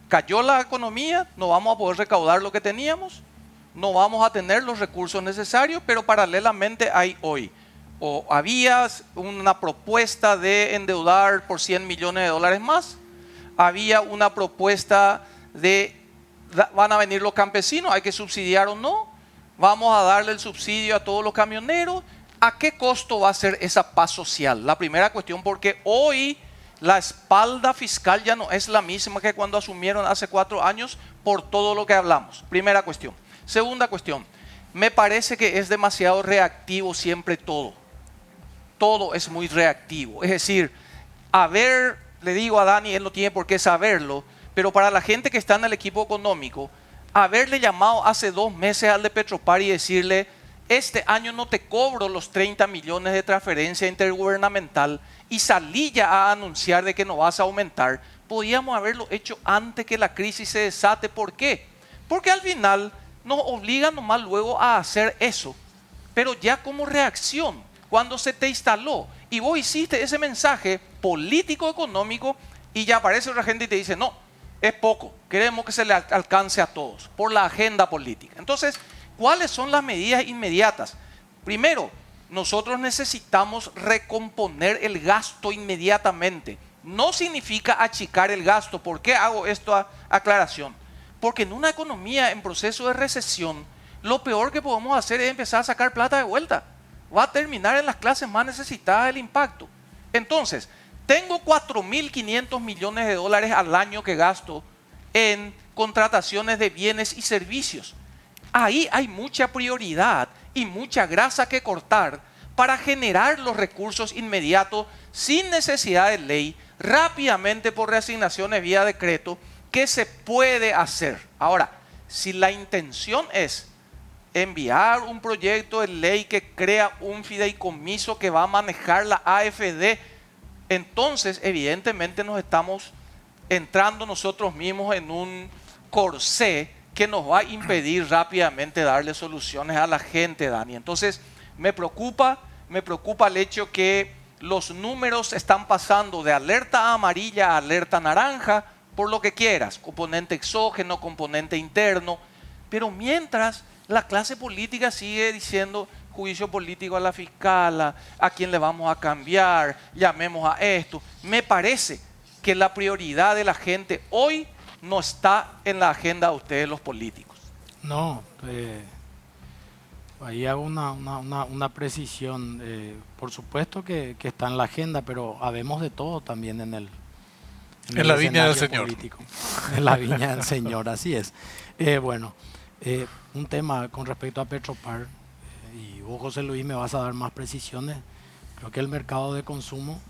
S5: cayó la economía, no vamos a poder recaudar lo que teníamos, no vamos a tener los recursos necesarios, pero paralelamente hay hoy, o había una propuesta de endeudar por $100 millones más, había una propuesta de, van a venir los campesinos, hay que subsidiar o no, vamos a darle el subsidio a todos los camioneros. ¿A qué costo va a ser esa paz social? La primera cuestión, porque hoy la espalda fiscal ya no es la misma que cuando asumieron hace 4 años por todo lo que hablamos. Primera cuestión. Segunda cuestión, me parece que es demasiado reactivo siempre todo. Todo es muy reactivo. Es decir, le digo a Dani, él no tiene por qué saberlo, pero para la gente que está en el equipo económico, haberle llamado hace 2 meses al de Petropar y decirle, este año no te cobro los 30 millones de transferencia intergubernamental y salí ya a anunciar de que no vas a aumentar, podíamos haberlo hecho antes que la crisis se desate. ¿Por qué? Porque al final nos obligan nomás luego a hacer eso, pero ya como reacción, cuando se te instaló y vos hiciste ese mensaje político-económico y ya aparece otra gente y te dice, no, es poco, queremos que se le alcance a todos por la agenda política. Entonces, ¿cuáles son las medidas inmediatas? Primero, nosotros necesitamos recomponer el gasto inmediatamente. No significa achicar el gasto. ¿Por qué hago esta aclaración? Porque en una economía en proceso de recesión, lo peor que podemos hacer es empezar a sacar plata de vuelta. Va a terminar en las clases más necesitadas el impacto. Entonces, tengo 4.500 millones de dólares al año que gasto en contrataciones de bienes y servicios. Ahí hay mucha prioridad y mucha grasa que cortar para generar los recursos inmediatos sin necesidad de ley, rápidamente por reasignaciones vía decreto, que se puede hacer. Ahora, si la intención es enviar un proyecto de ley que crea un fideicomiso que va a manejar la AFD, entonces evidentemente nos estamos entrando nosotros mismos en un corsé que nos va a impedir rápidamente darle soluciones a la gente, Dani. Entonces me preocupa el hecho que los números están pasando de alerta amarilla a alerta naranja, por lo que quieras, componente exógeno, componente interno, pero mientras la clase política sigue diciendo juicio político a la fiscala, a quién le vamos a cambiar, llamemos a esto. Me parece que la prioridad de la gente hoy no está en la agenda de ustedes los políticos.
S4: No, ahí hago una precisión. Por supuesto que está en la agenda, pero habemos de todo también en
S2: la viña del Señor.
S4: Político. En la viña del Señor, así es. Bueno, un tema con respecto a Petropar, y vos, José Luis, me vas a dar más precisiones. Creo que el mercado de consumo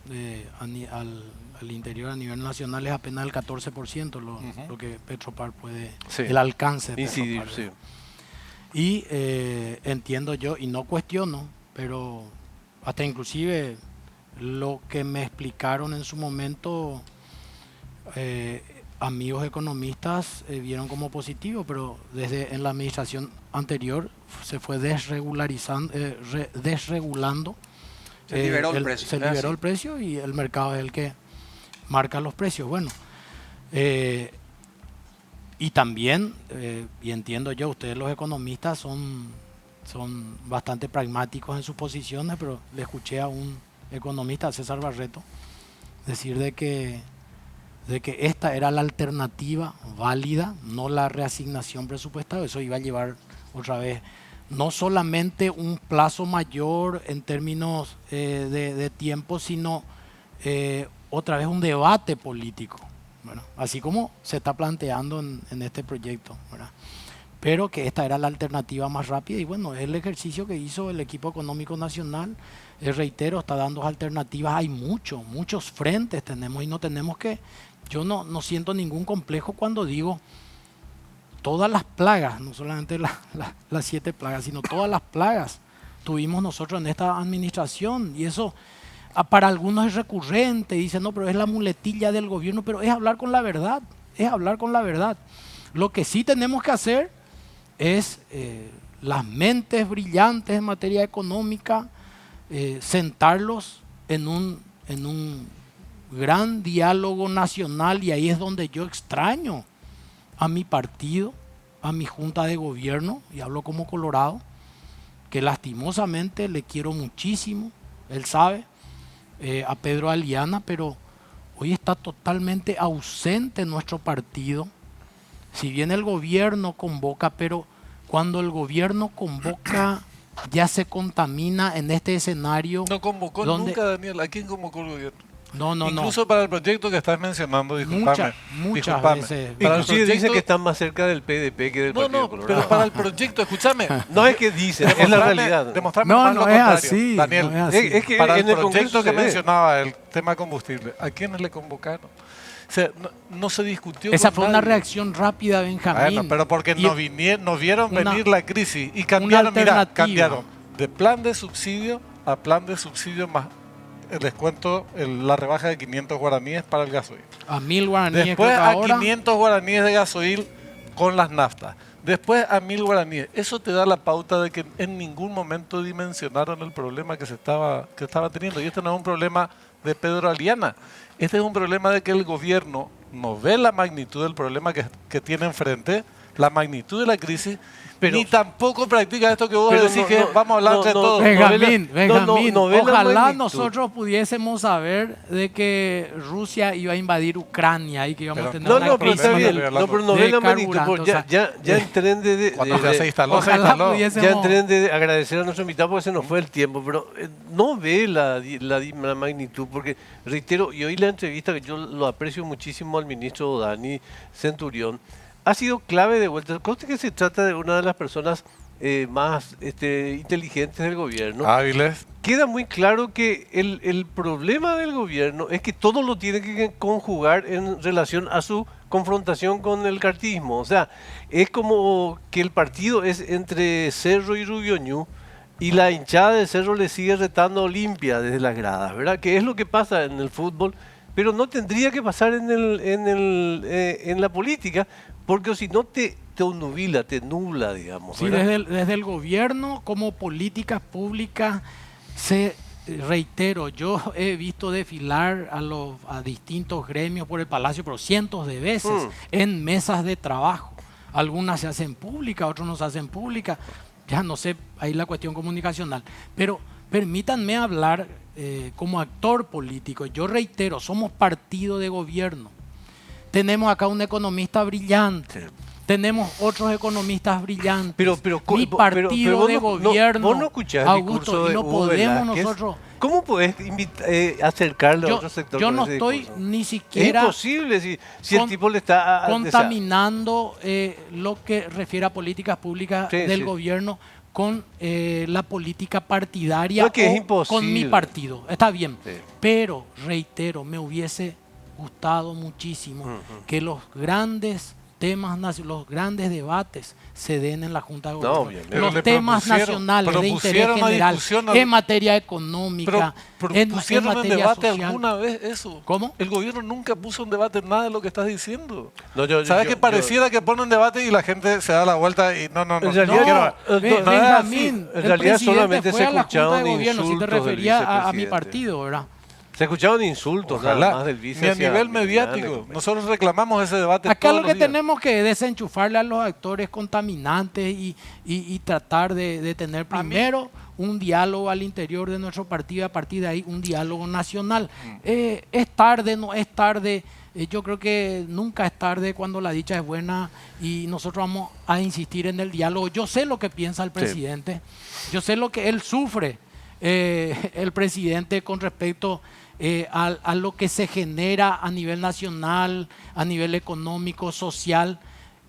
S4: al interior a nivel nacional es apenas el 14% lo que Petropar puede, sí, el alcance de
S1: incidir,
S4: Petropar.
S1: Sí.
S4: Y entiendo yo, y no cuestiono, pero hasta inclusive lo que me explicaron en su momento amigos economistas vieron como positivo, pero desde en la administración anterior se fue desregulando.
S5: Se liberó el precio.
S4: Se liberó el precio y el mercado es el que marca los precios. Bueno, y también, y entiendo yo, ustedes los economistas son bastante pragmáticos en sus posiciones, pero le escuché a un economista, César Barreto, decir de que esta era la alternativa válida, no la reasignación presupuestaria. Eso iba a llevar otra vez no solamente un plazo mayor en términos de tiempo, sino otra vez un debate político, ¿verdad? Así como se está planteando en este proyecto, ¿verdad? Pero que esta era la alternativa más rápida y bueno, es el ejercicio que hizo el equipo económico nacional. Reitero, está dando alternativas, hay muchos frentes tenemos y no tenemos que, yo no siento ningún complejo cuando digo todas las plagas, no solamente las 7 plagas, sino todas las plagas tuvimos nosotros en esta administración y eso para algunos es recurrente, dicen no, pero es la muletilla del gobierno, pero es hablar con la verdad, Lo que sí tenemos que hacer es las mentes brillantes en materia económica, sentarlos en un gran diálogo nacional y ahí es donde yo extraño a mi partido, a mi junta de gobierno, y hablo como colorado, que lastimosamente le quiero muchísimo, él sabe, a Pedro Aliana, pero hoy está totalmente ausente nuestro partido. Si bien el gobierno convoca, pero cuando el gobierno convoca ya se contamina en este escenario.
S2: No convocó nunca, Daniel. ¿A quién convocó el gobierno?
S4: No,
S2: Incluso para el proyecto que estás mencionando, disculpame.
S4: Muchas
S2: disculpame.
S4: veces.
S2: Para el
S1: Inclusive dice
S2: proyecto-
S1: que están más cerca del PDP que del
S2: No,
S1: Partido
S2: no,
S1: Colorado.
S2: pero para el proyecto, escúchame.
S1: No es que dicen, es la realidad.
S2: Demostrarme
S4: No,
S2: más
S4: no
S2: lo
S4: es
S2: contrario.
S4: así,
S2: Daniel,
S4: no es así.
S1: Es que
S2: para
S1: en
S2: el
S1: el Congreso
S2: proyecto que
S1: se ve.
S2: mencionaba, el tema combustible, ¿a quiénes le convocaron? O sea, no se discutió
S4: Esa
S2: con
S4: fue una
S2: nadie.
S4: reacción rápida, Benjamín.
S2: Bueno, pero porque
S4: Y-
S2: no vieron
S4: una-
S2: venir la crisis y cambiaron,
S4: una
S2: mira,
S4: alternativa.
S2: cambiaron de plan de subsidio a plan de subsidio más el descuento, la rebaja de 500 guaraníes para el gasoil.
S4: A 1000 guaraníes
S2: Después
S4: creo que
S2: a
S4: ahora.
S2: 500 guaraníes de gasoil con las naftas. Después a 1000 guaraníes. Eso te da la pauta de que en ningún momento dimensionaron el problema que estaba teniendo. Y este no es un problema de Pedro Aliana. Este es un problema de que el gobierno no ve la magnitud del problema que tiene enfrente, la magnitud de la crisis,
S1: Pero-
S2: ni tampoco practica esto que vos
S1: Pero
S2: decís
S1: no,
S2: que
S1: no,
S2: vamos a hablar
S1: no,
S2: entre
S1: no,
S2: todos.
S4: Benjamín,
S1: no ve la
S4: ojalá
S1: magnitud.
S4: nosotros pudiésemos saber de que Rusia iba a invadir Ucrania y que íbamos
S2: Pero-
S4: a tener
S1: No,
S4: una
S1: no, pero
S4: crisis.
S1: está
S2: Estamos
S1: bien.
S2: hablando
S1: No, pero no
S4: de
S1: ve la magnitud.
S4: carburante,
S1: porque ya entré de,
S2: Cuando ya se instaló, se
S4: Ojalá
S2: instaló.
S4: pudiésemos.
S1: ya entré de agradecer a nuestro invitado porque se nos fue el tiempo, pero no ve la magnitud, porque reitero, y hoy la entrevista, que yo lo aprecio muchísimo al ministro Dani Centurión, ha sido clave de vuelta. Conste que se trata de una de las personas más inteligentes del gobierno.
S2: Hábiles.
S1: Queda muy claro que el problema del gobierno es que todo lo tiene que conjugar en relación a su confrontación con el cartismo. O sea, es como que el partido es entre Cerro y Rubioñú y la hinchada de Cerro le sigue retando a Olimpia desde las gradas, ¿verdad? Que es lo que pasa en el fútbol, pero no tendría que pasar en la política, porque si no te obnubila, te nubla, digamos.
S4: Sí,
S1: ¿verdad?
S4: desde el gobierno como políticas públicas, reitero, yo he visto desfilar a distintos gremios por el Palacio, pero cientos de veces en mesas de trabajo. Algunas se hacen públicas, otras no se hacen públicas. Ya no sé, ahí la cuestión comunicacional. Pero permítanme hablar como actor político. Yo reitero, somos partido de gobierno. Tenemos acá un economista brillante. Tenemos otros economistas brillantes. Mi partido
S1: vos
S4: de
S1: no-
S4: gobierno,
S1: vos no escuchás el
S4: Augusto,
S1: discurso
S4: y
S1: de
S4: no
S1: Hugo
S4: podemos
S1: Velázquez.
S4: nosotros.
S1: ¿Cómo podés acercarle a
S4: Yo,
S1: otro sector?
S4: yo
S1: con
S4: no
S1: ese
S4: estoy
S1: discurso?
S4: ni
S1: Es
S4: siquiera
S1: imposible si el
S4: con-
S1: tipo le está
S4: contaminando lo que refiere a políticas públicas
S1: Sí,
S4: del
S1: sí.
S4: gobierno con la política partidaria
S1: No, que es
S4: o
S1: imposible.
S4: con mi partido. Está bien,
S1: Sí.
S4: pero reitero, me hubiese gustado muchísimo que los grandes temas, los grandes debates se den en la Junta de
S1: No,
S4: Gobierno.
S1: bien,
S2: pero
S4: Los
S2: le
S4: temas
S2: propusieron-
S4: nacionales de interés
S2: propusieron una
S4: general
S2: discusión
S4: en materia económica, en
S2: pusieron en
S4: materia
S2: debate
S4: social.
S2: alguna vez eso.
S4: ¿Cómo?
S2: El gobierno nunca puso en debate nada de lo que estás diciendo.
S1: No, yo-
S2: ¿Sabes
S1: yo-
S2: que pareciera que pone en debate y la gente se da la vuelta y no,
S1: En realidad,
S2: quiero-
S4: Ve-
S1: no es
S4: Benjamín,
S1: así. En
S4: el
S1: realidad
S4: presidente
S1: solamente
S4: fue
S1: se
S4: a la Junta de
S1: escuchaban
S4: Gobierno, si te
S1: insultos del
S4: refería a mi
S1: vicepresidente.
S4: partido, ¿verdad?
S1: Se escuchaban insultos nada
S2: Ojalá,
S1: más del vice
S2: ni a
S1: hacia
S2: nivel
S1: Millán,
S2: mediático. Nosotros reclamamos ese debate
S4: Acá
S2: todos
S4: lo
S2: los
S4: que
S2: días.
S4: tenemos que desenchufarle a los actores contaminantes y tratar de tener primero un diálogo al interior de nuestro partido y a partir de ahí un diálogo nacional. Es tarde, no es tarde. Yo creo que nunca es tarde cuando la dicha es buena y nosotros vamos a insistir en el diálogo. Yo sé lo que piensa el presidente, yo sé lo que él sufre, el presidente con respecto a lo que se genera a nivel nacional, a nivel económico, social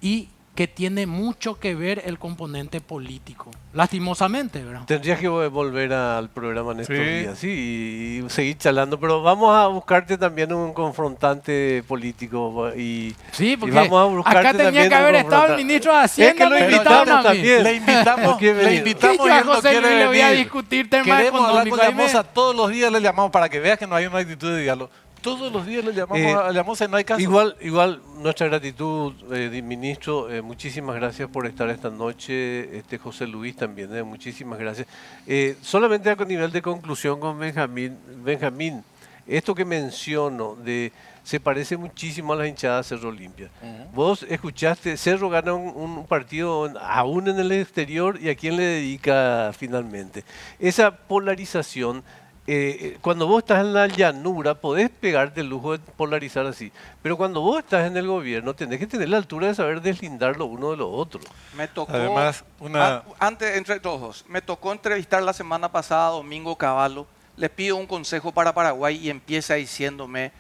S4: y que tiene mucho que ver el componente político, lastimosamente, ¿verdad?
S1: Tendrías que volver al programa en estos
S2: Sí.
S1: días, sí, y seguir charlando, pero vamos a buscarte también un confrontante político y,
S4: Sí,
S1: y
S4: porque
S1: vamos a buscarte
S4: acá tenía
S1: también
S4: que
S1: un
S4: haber estado el
S1: confrontante.
S4: ministro de
S1: Es
S4: Hacienda,
S1: que lo
S4: me
S1: invitamos
S4: invitaron a mí.
S1: también.
S2: Le invitamos,
S1: No quiere
S2: le
S1: venir.
S2: invitamos
S4: Sí,
S2: y
S4: yo a
S2: él no
S4: José
S2: quiere
S4: Luis le voy a
S2: venir.
S4: discutir temas
S2: Queremos hablar con
S4: económicos. Ahí me-
S2: Llamosa todos los días, le llamamos para que veas que no hay una actitud de diálogo. Todos los días le llamamos a Llamosa y no hay caso.
S1: Igual nuestra gratitud, ministro, muchísimas gracias por estar esta noche, José Luis también, muchísimas gracias. Solamente a nivel de conclusión con Benjamín, esto que menciono se parece muchísimo a las hinchadas Cerro Olimpia. Vos escuchaste, Cerro gana un partido aún en el exterior y a quién le dedica finalmente. Esa polarización, cuando vos estás en la llanura podés pegarte el lujo de polarizar así, pero cuando vos estás en el gobierno tenés que tener la altura de saber deslindar lo uno de lo otro.
S5: Me tocó,
S2: Además,
S5: antes, entre todos, me tocó entrevistar la semana pasada a Domingo Cavallo, le pido un consejo para Paraguay y empieza diciéndome,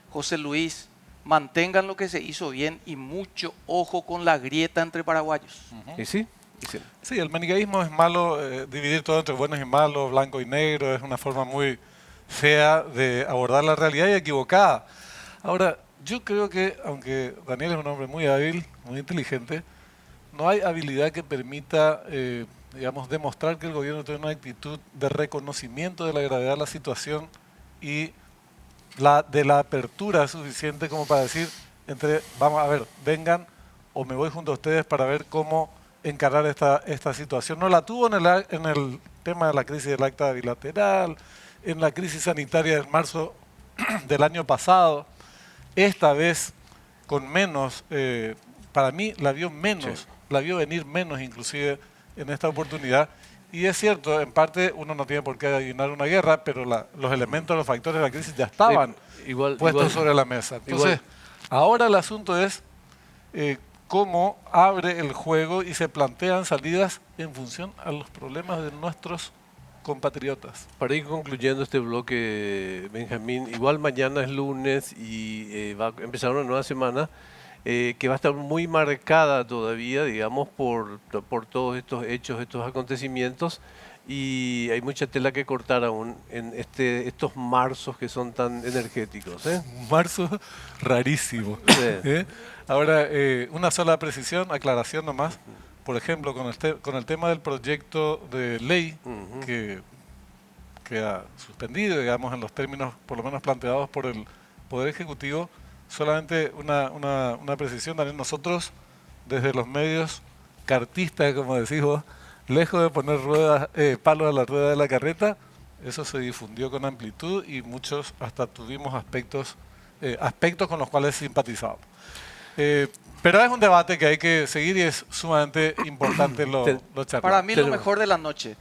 S5: José Luis, mantengan lo que se hizo bien y mucho ojo con la grieta entre paraguayos.
S1: ¿Y sí? ¿Y sí?
S2: Sí, el maniqueísmo es malo, dividir todo entre buenos y malos, blanco y negro, es una forma muy fea de abordar la realidad y equivocada. Ahora, yo creo que, aunque Daniel es un hombre muy hábil, muy inteligente, no hay habilidad que permita, digamos, demostrar que el gobierno tiene una actitud de reconocimiento de la gravedad de la situación y de la apertura suficiente como para decir, vamos a ver, vengan o me voy junto a ustedes para ver cómo encarar esta situación. No la tuvo en el tema de la crisis del acta bilateral, en la crisis sanitaria de marzo del año pasado. Esta vez con menos, para mí la vio menos, sí, la vio venir menos inclusive en esta oportunidad. Y es cierto, en parte uno no tiene por qué adivinar una guerra, pero los elementos, los factores de la crisis ya estaban puestos sobre la mesa. Entonces, ahora el asunto es cómo abre el juego y se plantean salidas en función a los problemas de nuestros compatriotas.
S1: Para ir concluyendo este bloque, Benjamín, igual mañana es lunes y va a empezar una nueva semana que va a estar muy marcada todavía, digamos, por todos estos hechos, estos acontecimientos, y hay mucha tela que cortar aún en estos marzos que son tan energéticos.
S2: Un marzo rarísimo.
S1: Sí.
S2: Ahora, una sola precisión, aclaración nomás. Por ejemplo, con el tema del proyecto de ley que ha suspendido, digamos, en los términos por lo menos planteados por el Poder Ejecutivo, solamente una precisión, Daniel. Nosotros, desde los medios cartistas, como decís vos, lejos de poner palos a la rueda de la carreta, eso se difundió con amplitud y muchos hasta tuvimos aspectos con los cuales simpatizamos. Pero es un debate que hay que seguir y es sumamente importante lo charlar.
S5: Para mí lo mejor de la noche.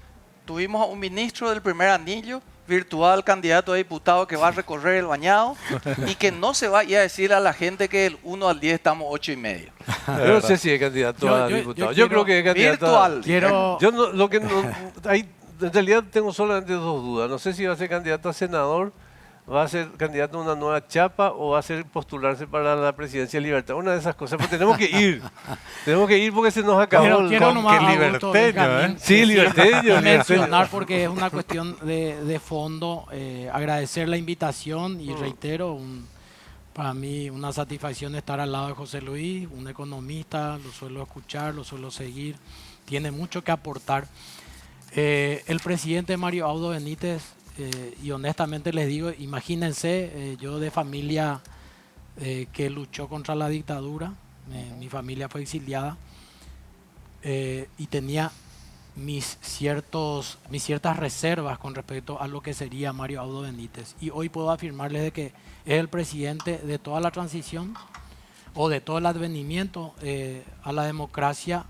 S5: Tuvimos a un ministro del primer anillo, virtual candidato a diputado que va a recorrer el bañado y que no se va a ir a decir a la gente que del 1 al 10 estamos 8,5.
S1: Yo no sé si es candidato a diputado. Yo creo que es candidato
S5: virtual.
S1: En realidad tengo solamente dos dudas. No sé si va a ser candidato a senador, va a ser candidato a una nueva chapa o va a ser postularse para la presidencia de Libertad. Una de esas cosas, pero tenemos que ir. Tenemos que ir porque se nos acabó
S4: Quiero
S2: que liberteño,
S1: Sí, liberteño.
S4: Mencionar porque es una cuestión de fondo, agradecer la invitación y reitero, para mí una satisfacción estar al lado de José Luis, un economista, lo suelo escuchar, lo suelo seguir, tiene mucho que aportar. El presidente Mario Audo Benítez, y honestamente les digo, imagínense, yo de familia que luchó contra la dictadura, mi familia fue exiliada y tenía mis ciertas reservas con respecto a lo que sería Mario Audo Benítez. Y hoy puedo afirmarles de que es el presidente de toda la transición o de todo el advenimiento a la democracia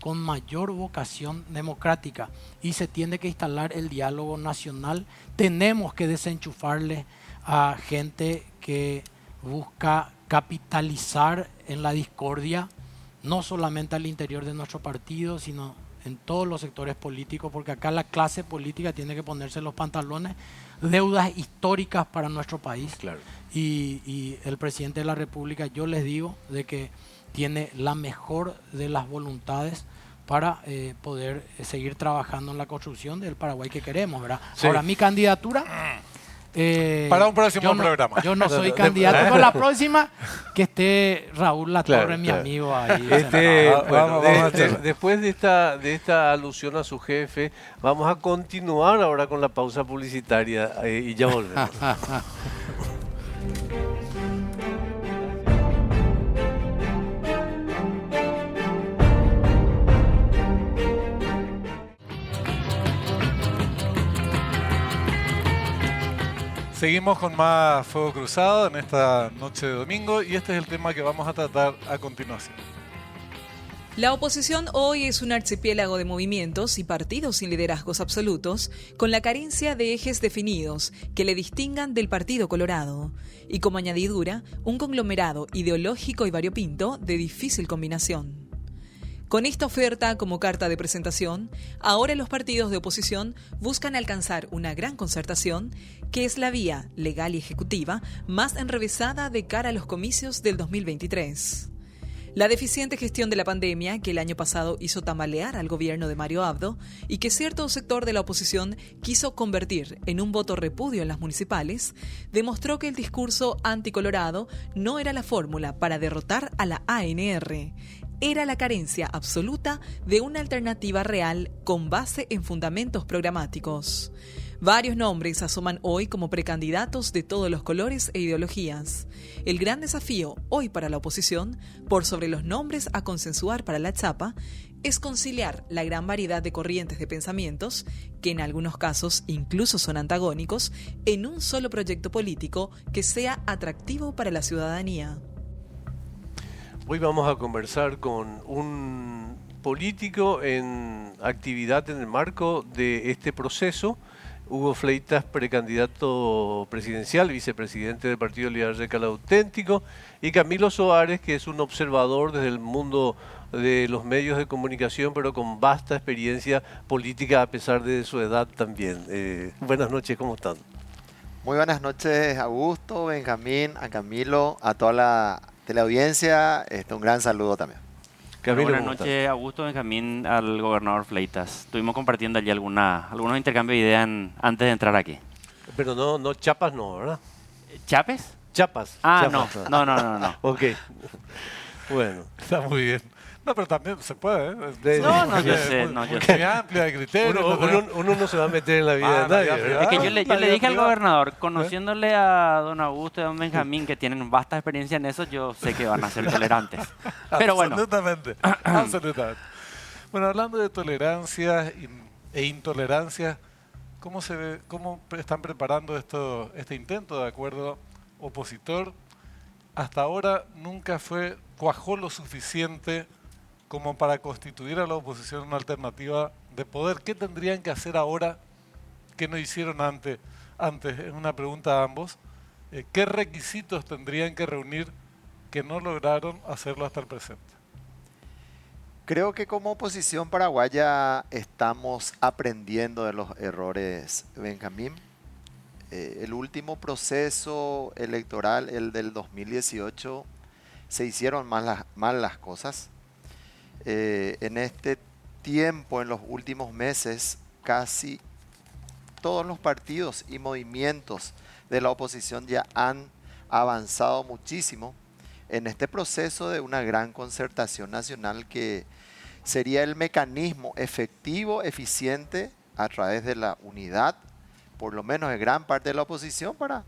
S4: con mayor vocación democrática, y se tiene que instalar el diálogo nacional. Tenemos que desenchufarle a gente que busca capitalizar en la discordia, no solamente al interior de nuestro partido, sino en todos los sectores políticos, porque acá la clase política tiene que ponerse los pantalones, deudas históricas para nuestro país.
S1: Claro.
S4: Y el presidente de la República, yo les digo de que tiene la mejor de las voluntades para poder seguir trabajando en la construcción del Paraguay que queremos, ¿verdad?
S1: Sí.
S4: Ahora, mi candidatura...
S2: para un próximo programa.
S4: Yo no soy candidato, pero la próxima que esté Raúl Latorre, mi amigo ahí.
S1: Después de esta alusión a su jefe, vamos a continuar ahora con la pausa publicitaria y ya volvemos.
S2: Seguimos con más Fuego Cruzado en esta noche de domingo y este es el tema que vamos a tratar a continuación.
S3: La oposición hoy es un archipiélago de movimientos y partidos sin liderazgos absolutos, con la carencia de ejes definidos que le distingan del Partido Colorado, y como añadidura, un conglomerado ideológico y variopinto de difícil combinación. Con esta oferta como carta de presentación, ahora los partidos de oposición buscan alcanzar una gran concertación, que es la vía legal y ejecutiva más enrevesada de cara a los comicios del 2023. La deficiente gestión de la pandemia, que el año pasado hizo tambalear al gobierno de Mario Abdo y que cierto sector de la oposición quiso convertir en un voto repudio en las municipales, demostró que el discurso anticolorado no era la fórmula para derrotar a la ANR. Era la carencia absoluta de una alternativa real con base en fundamentos programáticos. Varios nombres asoman hoy como precandidatos de todos los colores e ideologías. El gran desafío hoy para la oposición, por sobre los nombres a consensuar para la chapa, es conciliar la gran variedad de corrientes de pensamientos, que en algunos casos incluso son antagónicos, en un solo proyecto político que sea atractivo para la ciudadanía.
S1: Hoy vamos a conversar con un político en actividad en el marco de este proceso. Hugo Fleitas, precandidato presidencial, vicepresidente del Partido Liberal Radical Auténtico, y Camilo Soares, que es un observador desde el mundo de los medios de comunicación, pero con vasta experiencia política a pesar de su edad también. Buenas noches, ¿cómo están?
S6: Muy buenas noches, Augusto, Benjamín, a Camilo, a toda la teleaudiencia. Un gran saludo también.
S1: Camilo,
S7: buenas noches, Augusto, Benjamín, al gobernador Fleitas. Estuvimos compartiendo allí algunos intercambios de ideas antes de entrar aquí.
S1: Pero no Chapas no, ¿verdad?
S7: ¿Chapes?
S1: Chapas.
S7: Ah,
S1: Chapas,
S7: no.
S1: Ok. Bueno.
S2: Está muy bien. No, pero también se puede, ¿eh?
S7: No, yo sé.
S2: Muy amplia de criterios.
S1: Uno no se va a meter en la vida de nadie, ¿verdad?
S7: Es que yo le dije al gobernador, conociéndole a don Augusto y a don Benjamín, que tienen vasta experiencia en eso, yo sé que van a ser tolerantes. Pero bueno.
S2: Absolutamente. Bueno, hablando de tolerancia e intolerancia, ¿cómo están preparando este intento de acuerdo opositor? Hasta ahora nunca cuajó lo suficiente como para constituir a la oposición una alternativa de poder. ¿Qué tendrían que hacer ahora que no hicieron antes? Es una pregunta a ambos. ¿Qué requisitos tendrían que reunir que no lograron hacerlo hasta el presente?
S6: Creo que como oposición paraguaya estamos aprendiendo de los errores, Benjamín. El último proceso electoral, el del 2018, se hicieron mal las cosas. En este tiempo, en los últimos meses, casi todos los partidos y movimientos de la oposición ya han avanzado muchísimo en este proceso de una gran concertación nacional que sería el mecanismo efectivo, eficiente, a través de la unidad, por lo menos de gran parte de la oposición, para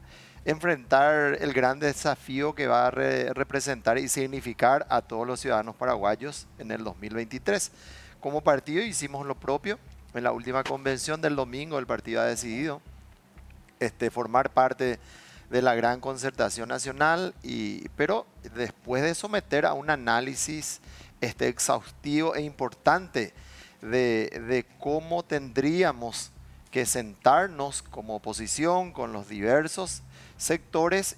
S6: enfrentar el gran desafío que va a representar y significar a todos los ciudadanos paraguayos en el 2023. Como partido hicimos lo propio. En la última convención del domingo el partido ha decidido formar parte de la gran concertación nacional, pero después de someter a un análisis exhaustivo e importante de cómo tendríamos que sentarnos como oposición con los diversos sectores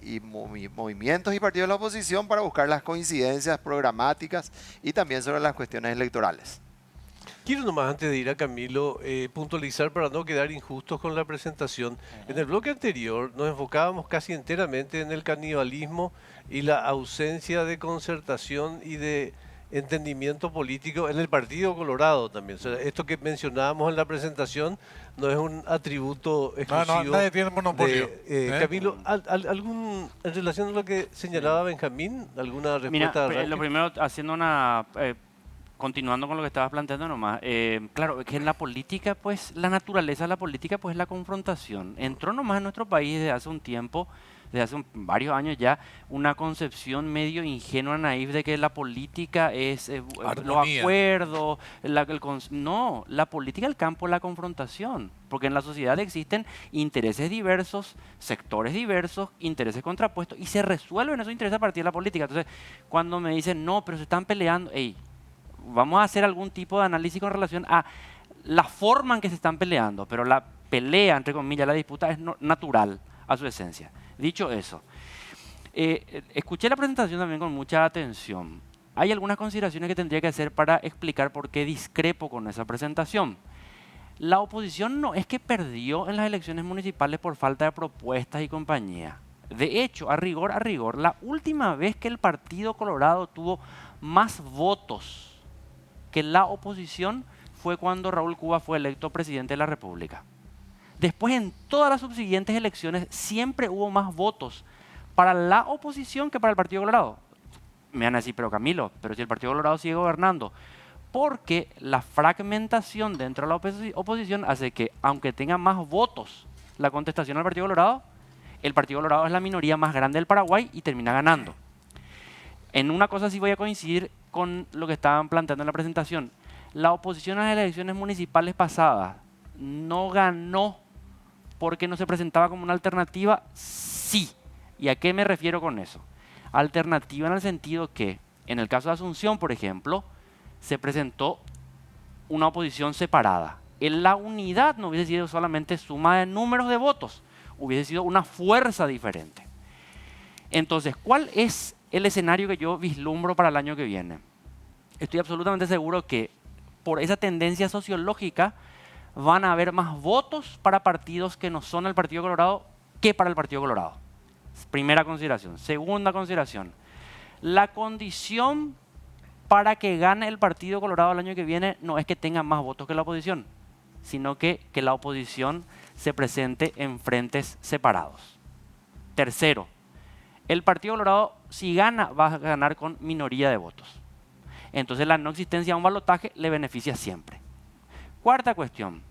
S6: y movimientos y partidos de la oposición para buscar las coincidencias programáticas y también sobre las cuestiones electorales.
S1: Quiero nomás, antes de ir a Camilo, puntualizar para no quedar injustos con la presentación. En el bloque anterior nos enfocábamos casi enteramente en el canibalismo y la ausencia de concertación y de entendimiento político en el Partido Colorado también. O sea, esto que mencionábamos en la presentación no es un atributo exclusivo.
S2: No, nadie tiene monopolio.
S1: Camilo, en relación a lo que señalaba Benjamín, ¿alguna respuesta?
S7: Mira, lo primero, haciendo continuando con lo que estabas planteando nomás, claro, que en la política, pues, la naturaleza de la política, pues, es la confrontación. Entró nomás en nuestro país desde hace un tiempo, desde hace varios años ya, una concepción medio ingenua, naif, de que la política es los acuerdos, no, la política del campo es la confrontación, porque en la sociedad existen intereses diversos, sectores diversos, intereses contrapuestos, y se resuelven esos intereses a partir de la política. Entonces, cuando me dicen, no, pero se están peleando, vamos a hacer algún tipo de análisis con relación a la forma en que se están peleando, pero la pelea, entre comillas, la disputa es natural a su esencia. Dicho eso, escuché la presentación también con mucha atención hay algunas consideraciones que tendría que hacer para explicar por qué discrepo con esa presentación. La oposición no es que perdió en las elecciones municipales por falta de propuestas y compañía. De hecho, a rigor, la última vez que el Partido Colorado tuvo más votos que la oposición fue cuando Raúl Cuba fue electo presidente de la República. Después, en todas las subsiguientes elecciones, siempre hubo más votos para la oposición que para el Partido Colorado. Me van a decir, pero Camilo, pero si el Partido Colorado sigue gobernando. Porque la fragmentación dentro de la oposición hace que, aunque tenga más votos la contestación al Partido Colorado, el Partido Colorado es la minoría más grande del Paraguay y termina ganando. En una cosa sí voy a coincidir con lo que estaban planteando en la presentación. La oposición a las elecciones municipales pasadas no ganó porque no se presentaba como una alternativa, sí. ¿Y a qué me refiero con eso? Alternativa en el sentido que, en el caso de Asunción, por ejemplo, se presentó una oposición separada. En la unidad no hubiese sido solamente suma de números de votos, hubiese sido una fuerza diferente. Entonces, ¿cuál es el escenario que yo vislumbro para el año que viene? Estoy absolutamente seguro que por esa tendencia sociológica van a haber más votos para partidos que no son el Partido Colorado que para el Partido Colorado. Primera consideración. Segunda consideración. La condición para que gane el Partido Colorado el año que viene no es que tenga más votos que la oposición, sino que la oposición se presente en frentes separados. Tercero, el Partido Colorado, si gana, va a ganar con minoría de votos. Entonces la no existencia de un balotaje le beneficia siempre. Cuarta cuestión.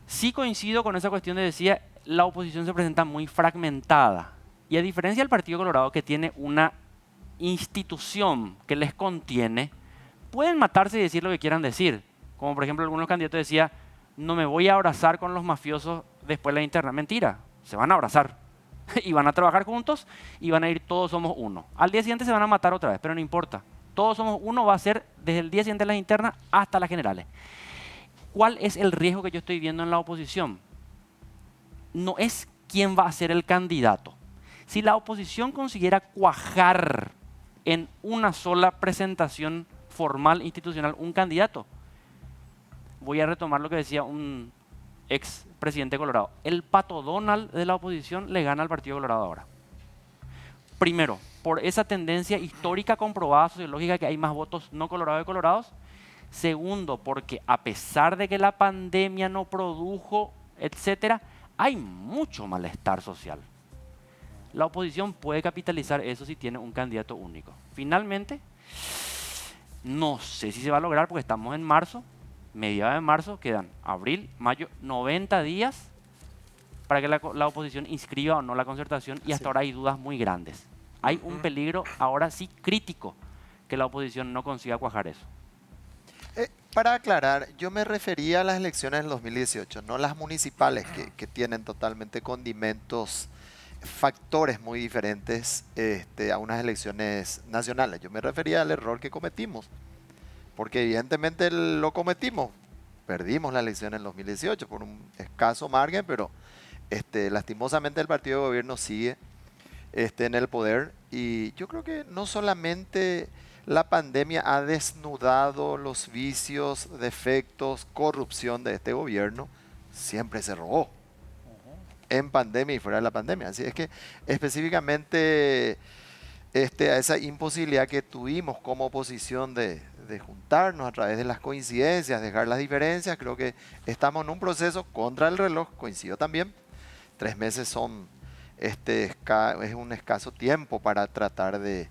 S7: Sí coincido con esa cuestión de decía, la oposición se presenta muy fragmentada. Y a diferencia del Partido Colorado, que tiene una institución que les contiene, pueden matarse y decir lo que quieran decir. Como por ejemplo algunos candidatos decían, no me voy a abrazar con los mafiosos después de la interna. Mentira, se van a abrazar. Y van a trabajar juntos y van a ir todos somos uno. Al día siguiente se van a matar otra vez, pero no importa. Todos somos uno va a ser desde el día siguiente de las internas hasta las generales. ¿Cuál es el riesgo que yo estoy viendo en la oposición? No es quién va a ser el candidato. Si la oposición consiguiera cuajar en una sola presentación formal institucional un candidato, voy a retomar lo que decía un ex presidente de Colorado. El Pato Donald de la oposición le gana al Partido Colorado ahora. Primero, por esa tendencia histórica comprobada sociológica que hay más votos no colorados que colorados. Segundo, porque a pesar de que la pandemia no produjo, etcétera, hay mucho malestar social. La oposición puede capitalizar eso si tiene un candidato único. Finalmente, no sé si se va a lograr porque estamos en marzo, mediados de marzo, quedan abril, mayo, 90 días para que la oposición inscriba o no la concertación y hasta ahora hay dudas muy grandes. Hay un peligro ahora sí crítico que la oposición no consiga cuajar eso.
S6: Para aclarar, yo me refería a las elecciones del 2018, no las municipales que tienen totalmente condimentos, factores muy diferentes a unas elecciones nacionales. Yo me refería al error que cometimos, porque evidentemente lo cometimos. Perdimos la elección en el 2018 por un escaso margen, pero lastimosamente el partido de gobierno sigue en el poder. Y yo creo que no solamente la pandemia ha desnudado los vicios, defectos, corrupción de este gobierno, siempre se robó. En pandemia y fuera de la pandemia. Así es que específicamente a esa imposibilidad que tuvimos como oposición de juntarnos a través de las coincidencias, dejar las diferencias, creo que estamos en un proceso contra el reloj, coincido también. 3 meses son es un escaso tiempo para tratar de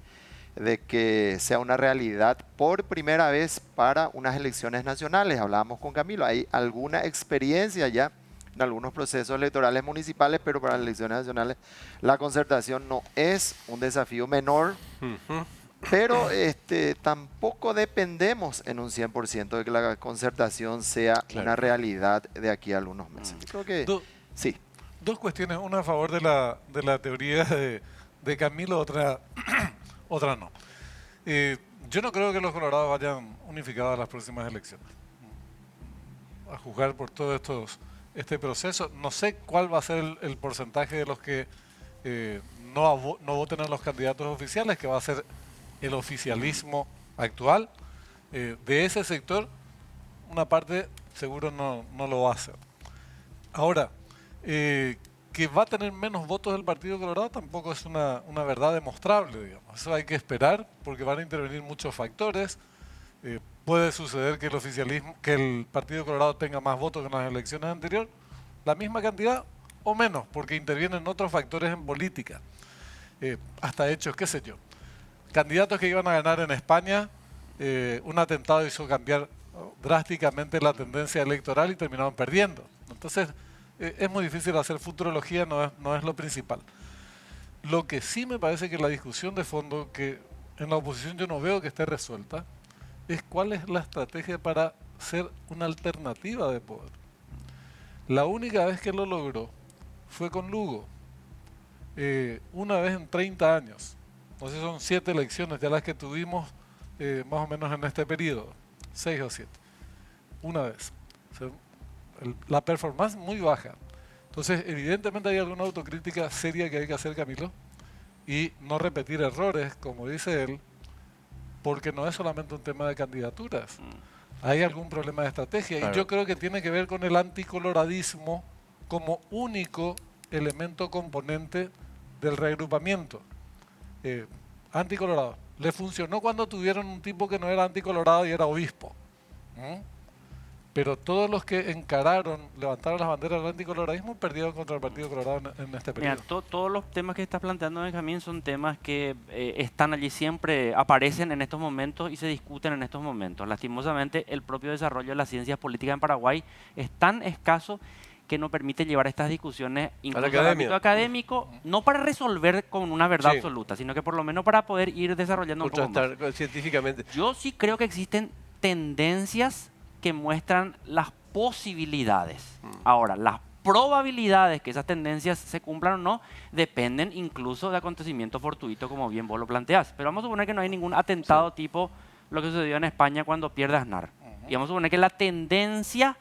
S6: que sea una realidad por primera vez para unas elecciones nacionales. Hablábamos con Camilo, hay alguna experiencia ya en algunos procesos electorales municipales, pero para las elecciones nacionales la concertación no es un desafío menor, pero tampoco dependemos en un 100% de que la concertación sea una realidad de aquí a algunos meses. Yo creo que sí.
S2: Dos cuestiones, una a favor de la teoría de Camilo, otra no. Yo no creo que los colorados vayan unificados a las próximas elecciones. A juzgar por todo este proceso, no sé cuál va a ser el porcentaje de los que no voten a los candidatos oficiales, que va a ser el oficialismo actual, de ese sector, una parte seguro no lo va a hacer. Ahora, que va a tener menos votos del Partido Colorado tampoco es una verdad demostrable, digamos. Eso hay que esperar porque van a intervenir muchos factores. Puede suceder que el oficialismo, que el Partido Colorado tenga más votos que en las elecciones anteriores, la misma cantidad o menos, porque intervienen otros factores en política. Hasta hechos, qué sé yo. Candidatos que iban a ganar en España, un atentado hizo cambiar drásticamente la tendencia electoral y terminaron perdiendo. Entonces, es muy difícil hacer futurología, no es lo principal. Lo que sí me parece que la discusión de fondo, que en la oposición yo no veo que esté resuelta, es cuál es la estrategia para ser una alternativa de poder. La única vez que lo logró fue con Lugo, una vez en 30 años. No sé, son 7 elecciones ya las que tuvimos más o menos en este periodo, 6 o 7, una vez. O sea, la performance muy baja. Entonces, evidentemente hay alguna autocrítica seria que hay que hacer, Camilo, y no repetir errores, como dice él, porque no es solamente un tema de candidaturas. Hay algún problema de estrategia,
S1: Claro.
S2: y yo creo que tiene que ver con el anticoloradismo como único elemento componente del reagrupamiento. Anticolorado. Le funcionó cuando tuvieron un tipo que no era anticolorado y era obispo. Pero todos los que encararon, levantaron las banderas del anticoloradismo, perdieron contra el Partido Colorado en este
S7: Mira,
S2: periodo.
S7: todos los temas que estás planteando, Benjamín, son temas que están allí siempre, aparecen en estos momentos y se discuten en estos momentos. Lastimosamente, el propio desarrollo de las ciencias políticas en Paraguay es tan escaso que no permite llevar estas discusiones incluso al
S1: academia.
S7: ámbito académico, no para resolver con una verdad
S1: Sí.
S7: absoluta, sino que por lo menos para poder ir desarrollando un poco más.
S1: Contrastar científicamente.
S7: Yo sí creo que existen tendencias que muestran las posibilidades. Ahora, las probabilidades que esas tendencias se cumplan o no dependen incluso de acontecimientos fortuitos, como bien vos lo planteás. Pero vamos a suponer que no hay ningún atentado tipo lo que sucedió en España cuando pierde Aznar. Y vamos a suponer que la tendencia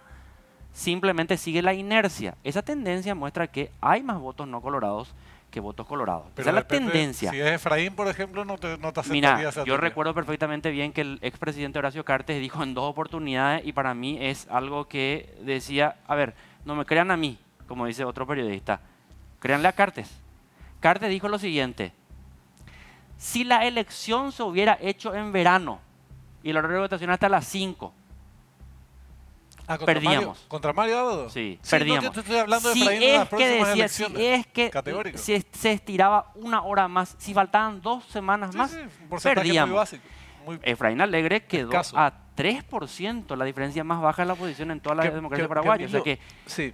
S7: simplemente sigue la inercia. Esa tendencia muestra que hay más votos no colorados que votos colorados. Esa es la
S2: depende,
S7: tendencia.
S2: Si es Efraín, por ejemplo, no te aceptaría
S7: Mira,
S2: esa
S7: yo
S2: teoría.
S7: recuerdo perfectamente bien que el expresidente Horacio Cartes dijo en 2 oportunidades, y para mí es algo que decía, a ver, no me crean a mí, como dice otro periodista, créanle a Cartes. Cartes dijo lo siguiente: si la elección se hubiera hecho en verano y el horario de votación hasta las 5,
S2: Contra
S7: perdíamos.
S2: Mario, ¿contra Mario Ábalos?
S7: sí,
S2: Sí,
S7: perdíamos.
S2: No, te estoy hablando de
S7: Si
S2: Efraín en las
S7: es que
S2: próximas
S7: decía, si
S2: elecciones.
S7: es que
S2: Categórico.
S7: se estiraba 1 hora más, si faltaban 2 semanas más,
S2: Sí, un porcentaje
S7: perdíamos.
S2: muy básico. Muy
S7: Efraín Alegre quedó
S2: escaso.
S7: a 3%, la diferencia más baja de la oposición en toda la democracia paraguaya. O sea que
S1: Sí.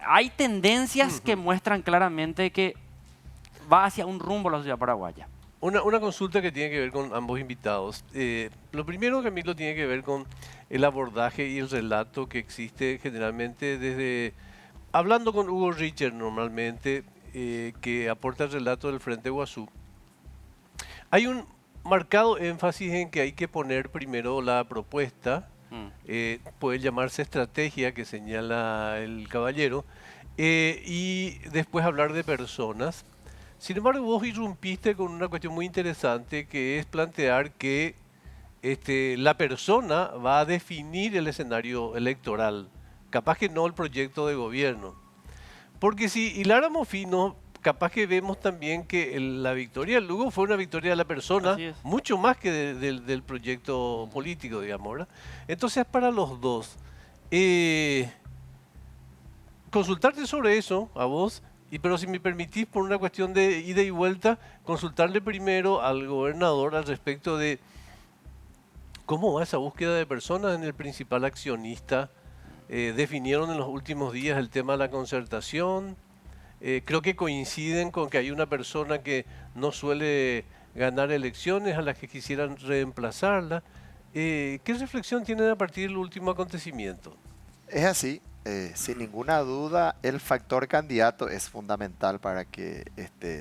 S7: hay tendencias que muestran claramente que va hacia un rumbo la sociedad paraguaya.
S1: Una consulta que tiene que ver con ambos invitados. Lo primero, Camilo, tiene que ver con el abordaje y el relato que existe generalmente desde... Hablando con Hugo Richter normalmente, que aporta el relato del Frente Guazú. Hay un marcado énfasis en que hay que poner primero la propuesta, puede llamarse estrategia que señala el caballero, y después hablar de personas. Sin embargo, vos irrumpiste con una cuestión muy interesante, que es plantear que la persona va a definir el escenario electoral, capaz que no el proyecto de gobierno. Porque si hiláramos fino, capaz que vemos también que la victoria del Lugo fue una victoria de la persona,
S7: Así es.
S1: mucho más que del proyecto político, digamos, ¿verdad? Entonces, para los dos, consultarte sobre eso a vos, pero si me permitís, por una cuestión de ida y vuelta, consultarle primero al gobernador al respecto de cómo va esa búsqueda de personas en el principal accionista. Definieron en los últimos días el tema de la concertación. Creo que coinciden con que hay una persona que no suele ganar elecciones, a las que quisieran reemplazarla. ¿Qué reflexión tienen a partir del último acontecimiento?
S6: Es así, sin ninguna duda el factor candidato es fundamental para que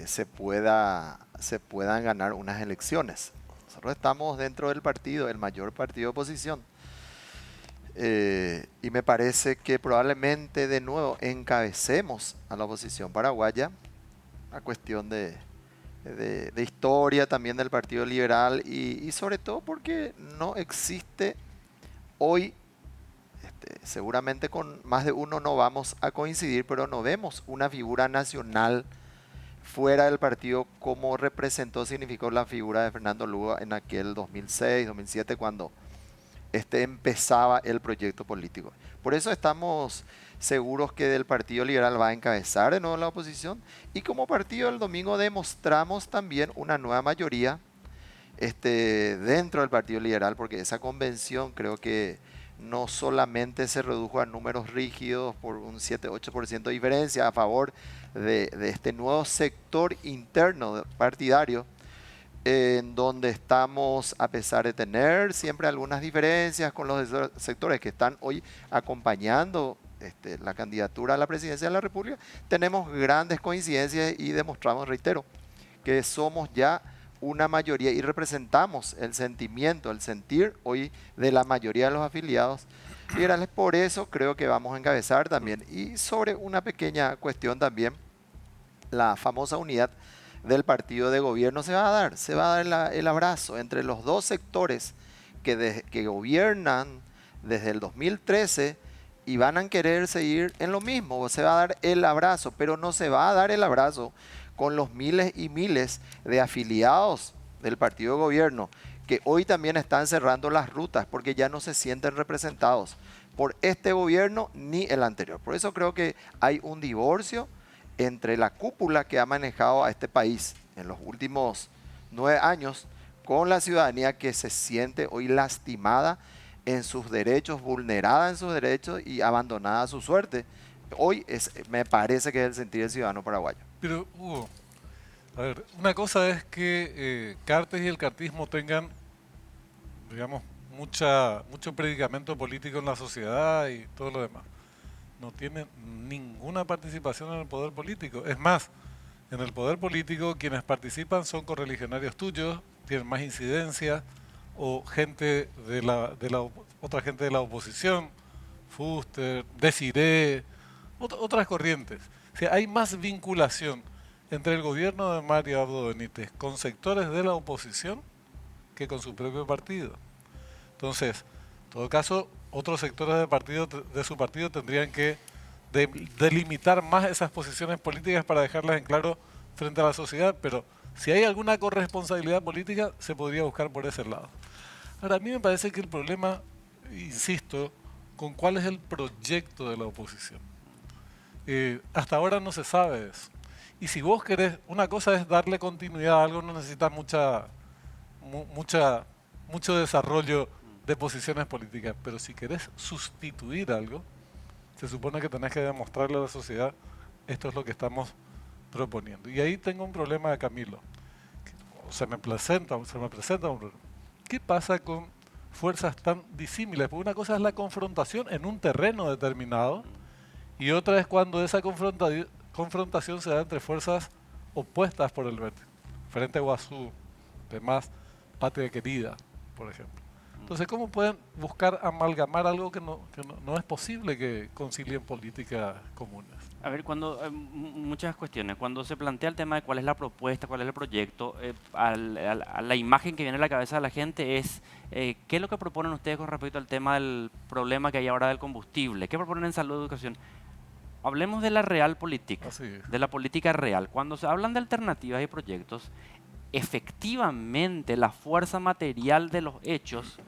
S6: se puedan ganar unas elecciones. Nosotros estamos dentro del partido, el mayor partido de oposición. Y me parece que probablemente de nuevo encabecemos a la oposición paraguaya, a cuestión de de historia también del Partido Liberal y sobre todo porque no existe hoy, seguramente con más de uno no vamos a coincidir, pero no vemos una figura nacional fuera del partido como significó la figura de Fernando Lugo en aquel 2006, 2007, cuando empezaba el proyecto político. Por eso estamos seguros que el Partido Liberal va a encabezar de nuevo la oposición y como partido el domingo demostramos también una nueva mayoría dentro del Partido Liberal, porque esa convención creo que no solamente se redujo a números rígidos por un 7-8% de diferencia a favor de este nuevo sector interno partidario, en donde estamos, a pesar de tener siempre algunas diferencias con los sectores que están hoy acompañando la candidatura a la presidencia de la República, tenemos grandes coincidencias y demostramos, reitero, que somos ya una mayoría y representamos el sentimiento, el sentir hoy de la mayoría de los afiliados liberales. Por eso creo que vamos a encabezar también. Y sobre una pequeña cuestión también, la famosa unidad del partido de gobierno se va a dar el abrazo entre los dos sectores que gobiernan desde el 2013 y van a querer seguir en lo mismo. Se va a dar el abrazo, pero no se va a dar el abrazo con los miles y miles de afiliados del partido de gobierno que hoy también están cerrando las rutas porque ya no se sienten representados por este gobierno ni el anterior. Por eso creo que hay un divorcio entre la cúpula que ha manejado a este país en los últimos 9 años con la ciudadanía que se siente hoy lastimada en sus derechos, vulnerada en sus derechos y abandonada a su suerte. Hoy me parece que es el sentir del ciudadano paraguayo.
S2: Pero, Hugo, a ver, una cosa es que Cartes y el cartismo tengan, digamos, mucho predicamento político en la sociedad y todo lo demás. No tienen ninguna participación en el poder político. Es más, en el poder político quienes participan son correligionarios tuyos, tienen más incidencia, o gente otra gente de la oposición, Fuster, Desiré, otras corrientes. O sea, hay más vinculación entre el gobierno de Mario Abdo Benítez con sectores de la oposición que con su propio partido. Entonces, en todo caso, otros sectores de su partido tendrían que delimitar más esas posiciones políticas para dejarlas en claro frente a la sociedad, pero si hay alguna corresponsabilidad política, se podría buscar por ese lado. Ahora, a mí me parece que el problema, insisto, con cuál es el proyecto de la oposición. Hasta ahora no se sabe eso. Y si vos querés, una cosa es darle continuidad a algo, no necesitas mucho desarrollo de posiciones políticas, pero si querés sustituir algo, se supone que tenés que demostrarle a la sociedad esto es lo que estamos proponiendo. Y ahí tengo un problema de Camilo. Se me presenta un problema. ¿Qué pasa con fuerzas tan disímiles? Porque una cosa es la confrontación en un terreno determinado y otra es cuando esa confrontación se da entre fuerzas opuestas por el verde. Frente Guazú, demás, Patria Querida, por ejemplo. Entonces, ¿cómo pueden buscar amalgamar algo que no es posible que concilien políticas comunes?
S7: A ver, muchas cuestiones. Cuando se plantea el tema de cuál es la propuesta, cuál es el proyecto, a la imagen que viene a la cabeza de la gente es ¿qué es lo que proponen ustedes con respecto al tema del problema que hay ahora del combustible? ¿Qué proponen en salud y educación? Hablemos de la real política, de la política real. Cuando se hablan de alternativas y proyectos, efectivamente la fuerza material de los hechos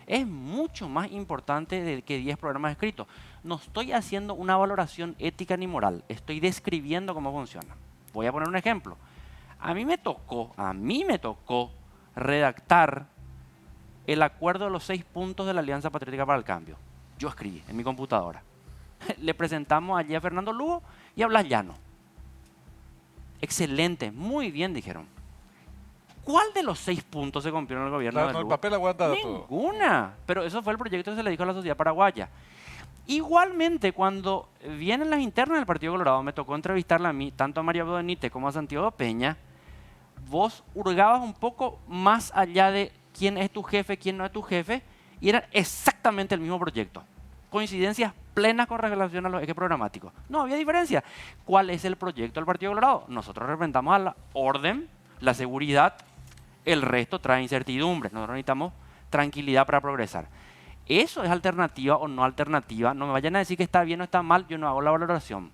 S7: es mucho más importante que 10 programas escritos. No estoy haciendo una valoración ética ni moral, estoy describiendo cómo funciona. Voy a poner un ejemplo. A mí me tocó redactar el acuerdo de los 6 puntos de la Alianza Patriótica para el Cambio. Yo escribí en mi computadora. Le presentamos allí a Fernando Lugo y a Blas Llano. Excelente, muy bien, dijeron. ¿Cuál de los 6 puntos se cumplió en el gobierno de Lugo?
S2: El papel aguanta de todo.
S7: Ninguna. Pero eso fue el proyecto que se le dijo a la sociedad paraguaya. Igualmente, cuando vienen las internas del Partido Colorado, me tocó entrevistarla a mí, tanto a María Abdo Benítez como a Santiago Peña, vos hurgabas un poco más allá de quién es tu jefe, quién no es tu jefe, y era exactamente el mismo proyecto. Coincidencias plenas con relación a los ejes programáticos. No había diferencia. ¿Cuál es el proyecto del Partido Colorado? Nosotros representamos a la orden, la seguridad, el resto trae incertidumbre. Nosotros necesitamos tranquilidad para progresar. ¿Eso es alternativa o no alternativa? No me vayan a decir que está bien o está mal, yo no hago la valoración.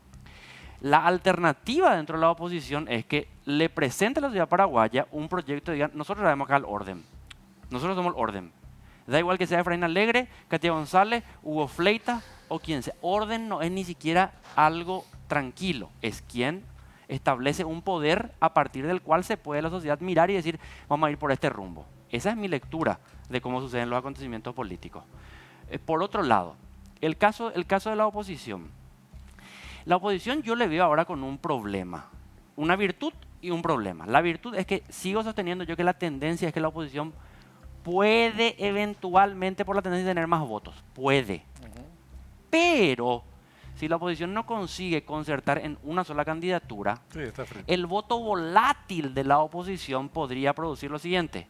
S7: La alternativa dentro de la oposición es que le presente a la sociedad paraguaya un proyecto y digan, nosotros traemos acá el orden. Nosotros somos el orden. Da igual que sea Efraín Alegre, Katia González, Hugo Fleita o quien sea. Orden no es ni siquiera algo tranquilo. Es quien establece un poder a partir del cual se puede la sociedad mirar y decir, vamos a ir por este rumbo. Esa es mi lectura de cómo suceden los acontecimientos políticos. Por otro lado, el caso de la oposición. La oposición yo le veo ahora con un problema, una virtud y un problema. La virtud es que sigo sosteniendo yo que la tendencia es que la oposición puede eventualmente por la tendencia tener más votos, puede. Pero si la oposición no consigue concertar en una sola candidatura,
S2: Sí, está frito.
S7: el voto volátil de la oposición podría producir lo siguiente: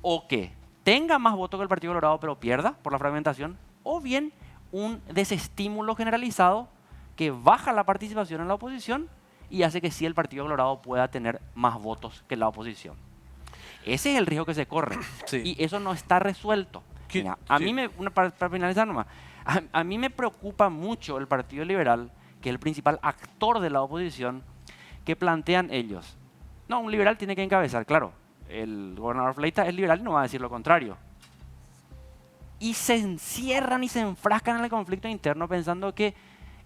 S7: o que tenga más votos que el Partido Colorado pero pierda por la fragmentación, o bien un desestímulo generalizado que baja la participación en la oposición y hace que sí el Partido Colorado pueda tener más votos que la oposición. Ese es el riesgo que se corre.
S1: Sí.
S7: Y eso no está resuelto.
S1: ¿Qué?
S7: Mira, a
S1: Sí.
S7: mí para finalizar nomás, a mí me preocupa mucho el Partido Liberal, que es el principal actor de la oposición, que plantean ellos. No, un liberal tiene que encabezar, claro. El gobernador Fleita es liberal y no va a decir lo contrario. Y se encierran y se enfrascan en el conflicto interno pensando que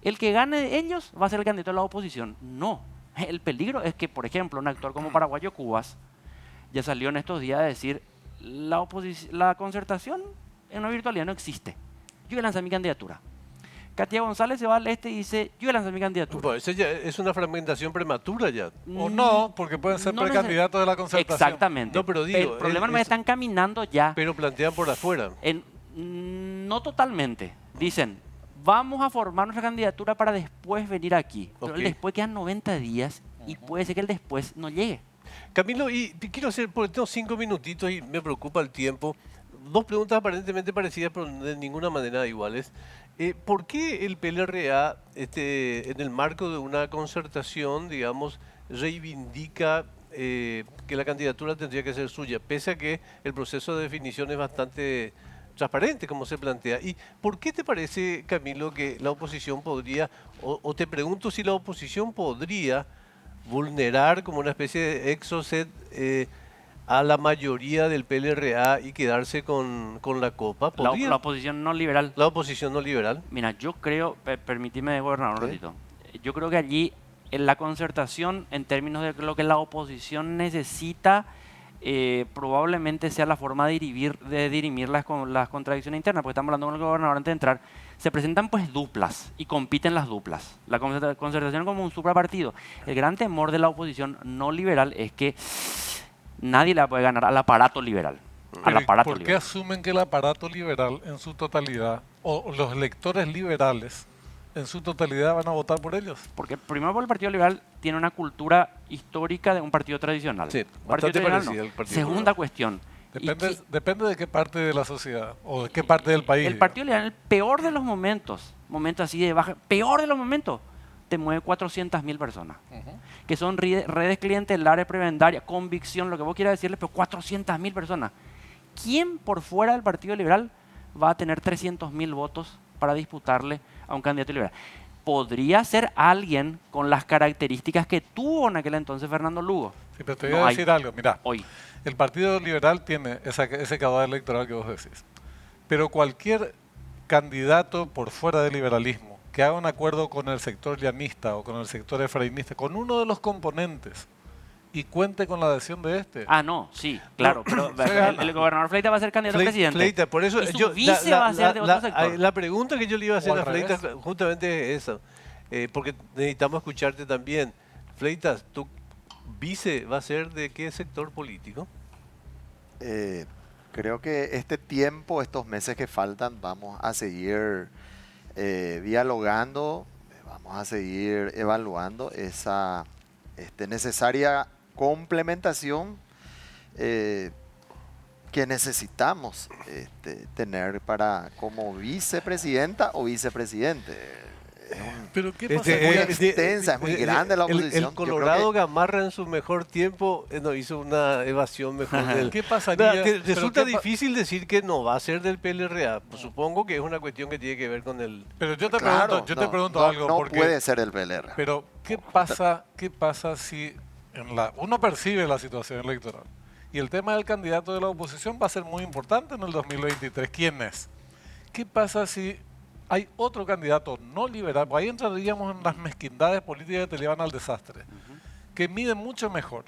S7: el que gane de ellos va a ser el candidato de la oposición. No. El peligro es que, por ejemplo, un actor como Paraguayo Cubas ya salió en estos días a decir la concertación en una virtualidad no existe. Yo voy a lanzar mi candidatura. Katia González se va al este y dice, yo voy a lanzar mi candidatura.
S1: Pues esa ya es una fragmentación prematura ya.
S2: O no, porque pueden ser
S7: No
S2: precandidatos de la concertación.
S7: Exactamente.
S1: No, pero digo,
S7: el problema es que están caminando ya.
S1: Pero plantean por afuera.
S7: No totalmente. Dicen, vamos a formar nuestra candidatura para después venir aquí. Pero
S1: Ok.
S7: el después quedan 90 días y puede ser que el después no llegue.
S1: Camilo, y te quiero hacer, porque tengo 5 minutitos y me preocupa el tiempo. Dos preguntas aparentemente parecidas, pero de ninguna manera iguales. ¿Por qué el PLRA, en el marco de una concertación, digamos, reivindica que la candidatura tendría que ser suya, pese a que el proceso de definición es bastante transparente, como se plantea? ¿Y por qué te parece, Camilo, que la oposición podría, o te pregunto si la oposición podría vulnerar como una especie de exocet a la mayoría del PLRA y quedarse con la copa? ¿Podría?
S7: La oposición no liberal.
S1: La oposición no liberal.
S7: Mira, yo creo, permíteme, gobernador, un
S1: Sí.
S7: ratito. Yo creo que allí, en la concertación, en términos de lo que la oposición necesita, probablemente sea la forma de dirimir las contradicciones internas, porque estamos hablando con el gobernador antes de entrar. Se presentan pues duplas y compiten las duplas. La concertación como un suprapartido. El gran temor de la oposición no liberal es que nadie la puede ganar al aparato liberal. Al
S2: Pero,
S7: aparato
S2: ¿por qué
S7: liberal.
S2: asumen que el aparato liberal en su totalidad, o los electores liberales en su totalidad van a votar por ellos?
S7: Porque primero el Partido Liberal tiene una cultura histórica de un partido tradicional.
S1: Sí,
S7: Un partido
S1: bastante
S7: tradicional
S1: parecida al Partido
S7: Segunda
S1: Liberal.
S7: cuestión. ¿Y
S2: Depende de qué parte de la sociedad o de qué parte del país.
S7: el Partido Liberal, en el peor de los momentos así de baja, peor de los momentos, te mueve 400.000 personas. Que son redes clientelares, prebendarias, convicción, lo que vos quieras decirle, pero 400.000 personas. ¿Quién por fuera del Partido Liberal va a tener 300.000 votos para disputarle a un candidato liberal? Podría ser alguien con las características que tuvo en aquel entonces Fernando Lugo.
S2: Sí, pero te
S7: No
S2: voy a
S7: hay
S2: decir algo, mira,
S7: hoy.
S2: el Partido Liberal tiene ese caudal electoral que vos decís, pero cualquier candidato por fuera del liberalismo que haga un acuerdo con el sector llanista o con el sector efraínista, con uno de los componentes, y cuente con la adhesión de este.
S7: Ah, no, sí, claro, pero el gobernador Fleita va a ser candidato a presidente.
S1: Fleita, por eso
S7: Y su
S1: yo
S7: vice va a ser de otro sector.
S1: la pregunta que yo le iba a hacer
S2: O al
S1: a Fleita
S2: revés.
S1: justamente es esa, porque necesitamos escucharte también. Fleitas, ¿tu vice va a ser de qué sector político?
S6: Creo que este tiempo, estos meses que faltan, vamos a seguir dialogando, vamos a seguir evaluando esa necesaria complementación que necesitamos tener para como vicepresidenta o vicepresidente.
S2: Pero ¿qué
S1: Este,
S2: pasa?
S6: muy extensa, es muy grande la oposición.
S1: El
S6: Yo creo
S1: Colorado
S6: que-
S1: Gamarra en su mejor tiempo no hizo una evasión mejor del...
S2: ¿Qué pasaría?
S1: Nada, que
S2: Pero
S1: resulta
S2: ¿qué pa-
S1: difícil decir que no va a ser del PLRA. Pues supongo que es una cuestión que tiene que ver con el...
S2: Pero yo te
S6: Claro,
S2: pregunto,
S6: no,
S2: algo.
S6: no
S2: porque,
S6: puede ser el PLR.
S2: Pero ¿qué pasa si uno percibe la situación electoral? Y el tema del candidato de la oposición va a ser muy importante en el 2023. ¿Quién es? ¿Qué pasa si hay otro candidato no liberal? Pues ahí entraríamos en las mezquindades políticas que te llevan al desastre, que mide mucho mejor.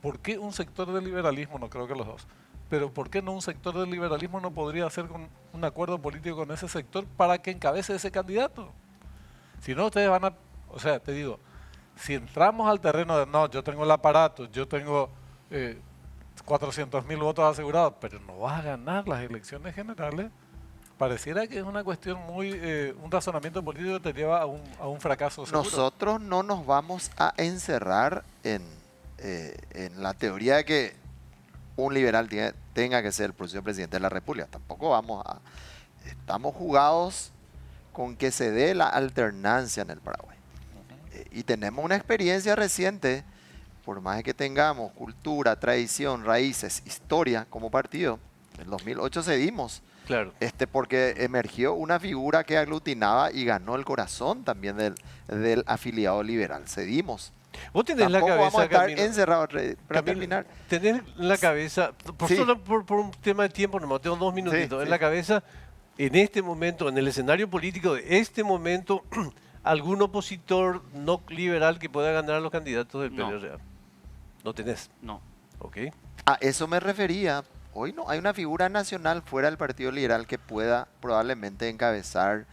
S2: ¿Por qué un sector del liberalismo, no creo que los dos, pero por qué no un sector del liberalismo no podría hacer un acuerdo político con ese sector para que encabece ese candidato? Si no, ustedes van a... O sea, te digo, si entramos al terreno de, no, yo tengo el aparato, yo tengo 400.000 votos asegurados, pero no vas a ganar las elecciones generales, pareciera que es una cuestión muy... un razonamiento político que te lleva a un fracaso seguro.
S6: Nosotros no nos vamos a encerrar en la teoría de que un liberal tenga que ser el próximo presidente de la República. Tampoco vamos a... Estamos jugados con que se dé la alternancia en el Paraguay. Y tenemos una experiencia reciente, por más que tengamos cultura, tradición, raíces, historia como partido. En el 2008 cedimos.
S1: Claro.
S6: Porque emergió una figura que aglutinaba y ganó el corazón también del afiliado liberal. Cedimos.
S1: Vos tenés
S6: Tampoco
S1: la cabeza,
S6: vamos a estar
S1: Camilo,
S6: encerrados. Para
S1: Camilo,
S6: terminar,
S1: tenés la cabeza,
S6: Sí.
S1: solo por un tema de tiempo, nomás tengo 2 minutitos,
S6: Sí,
S1: en
S6: sí.
S1: la cabeza, en este momento, en el escenario político de este momento, algún opositor no liberal que pueda ganar a los candidatos del
S7: No.
S1: PLRA. No tenés,
S7: No.
S1: ¿ok?
S6: a eso me refería. Hoy no hay una figura nacional fuera del Partido Liberal que pueda probablemente encabezar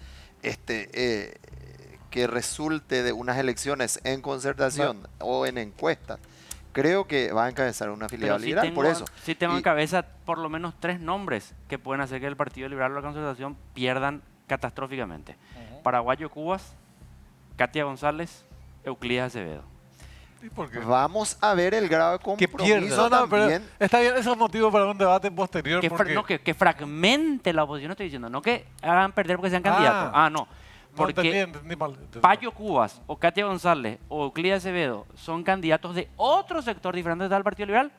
S6: que resulte de unas elecciones en concertación o en encuestas. Creo que va a encabezar una afiliado
S7: Pero sí
S6: liberal, por eso.
S7: sí tengo en
S6: Y-
S7: cabeza por lo menos 3 nombres que pueden hacer que el Partido Liberal o la Concertación pierdan catastróficamente. Paraguayo Cubas, Katia González, Euclides Acevedo.
S2: ¿Y por qué?
S6: Vamos a ver el grado de
S1: Que pierda.
S6: compromiso
S2: No, pero
S6: también.
S2: está bien, eso es motivo para un debate posterior. Porque...
S7: Que fragmente la oposición, estoy diciendo, no que hagan perder porque sean candidatos. Ah, no.
S2: No, entendí,
S7: Porque
S2: entendí mal.
S7: Payo Cubas o Katia González o Euclides Acevedo son candidatos de otro sector diferente del Partido Liberal,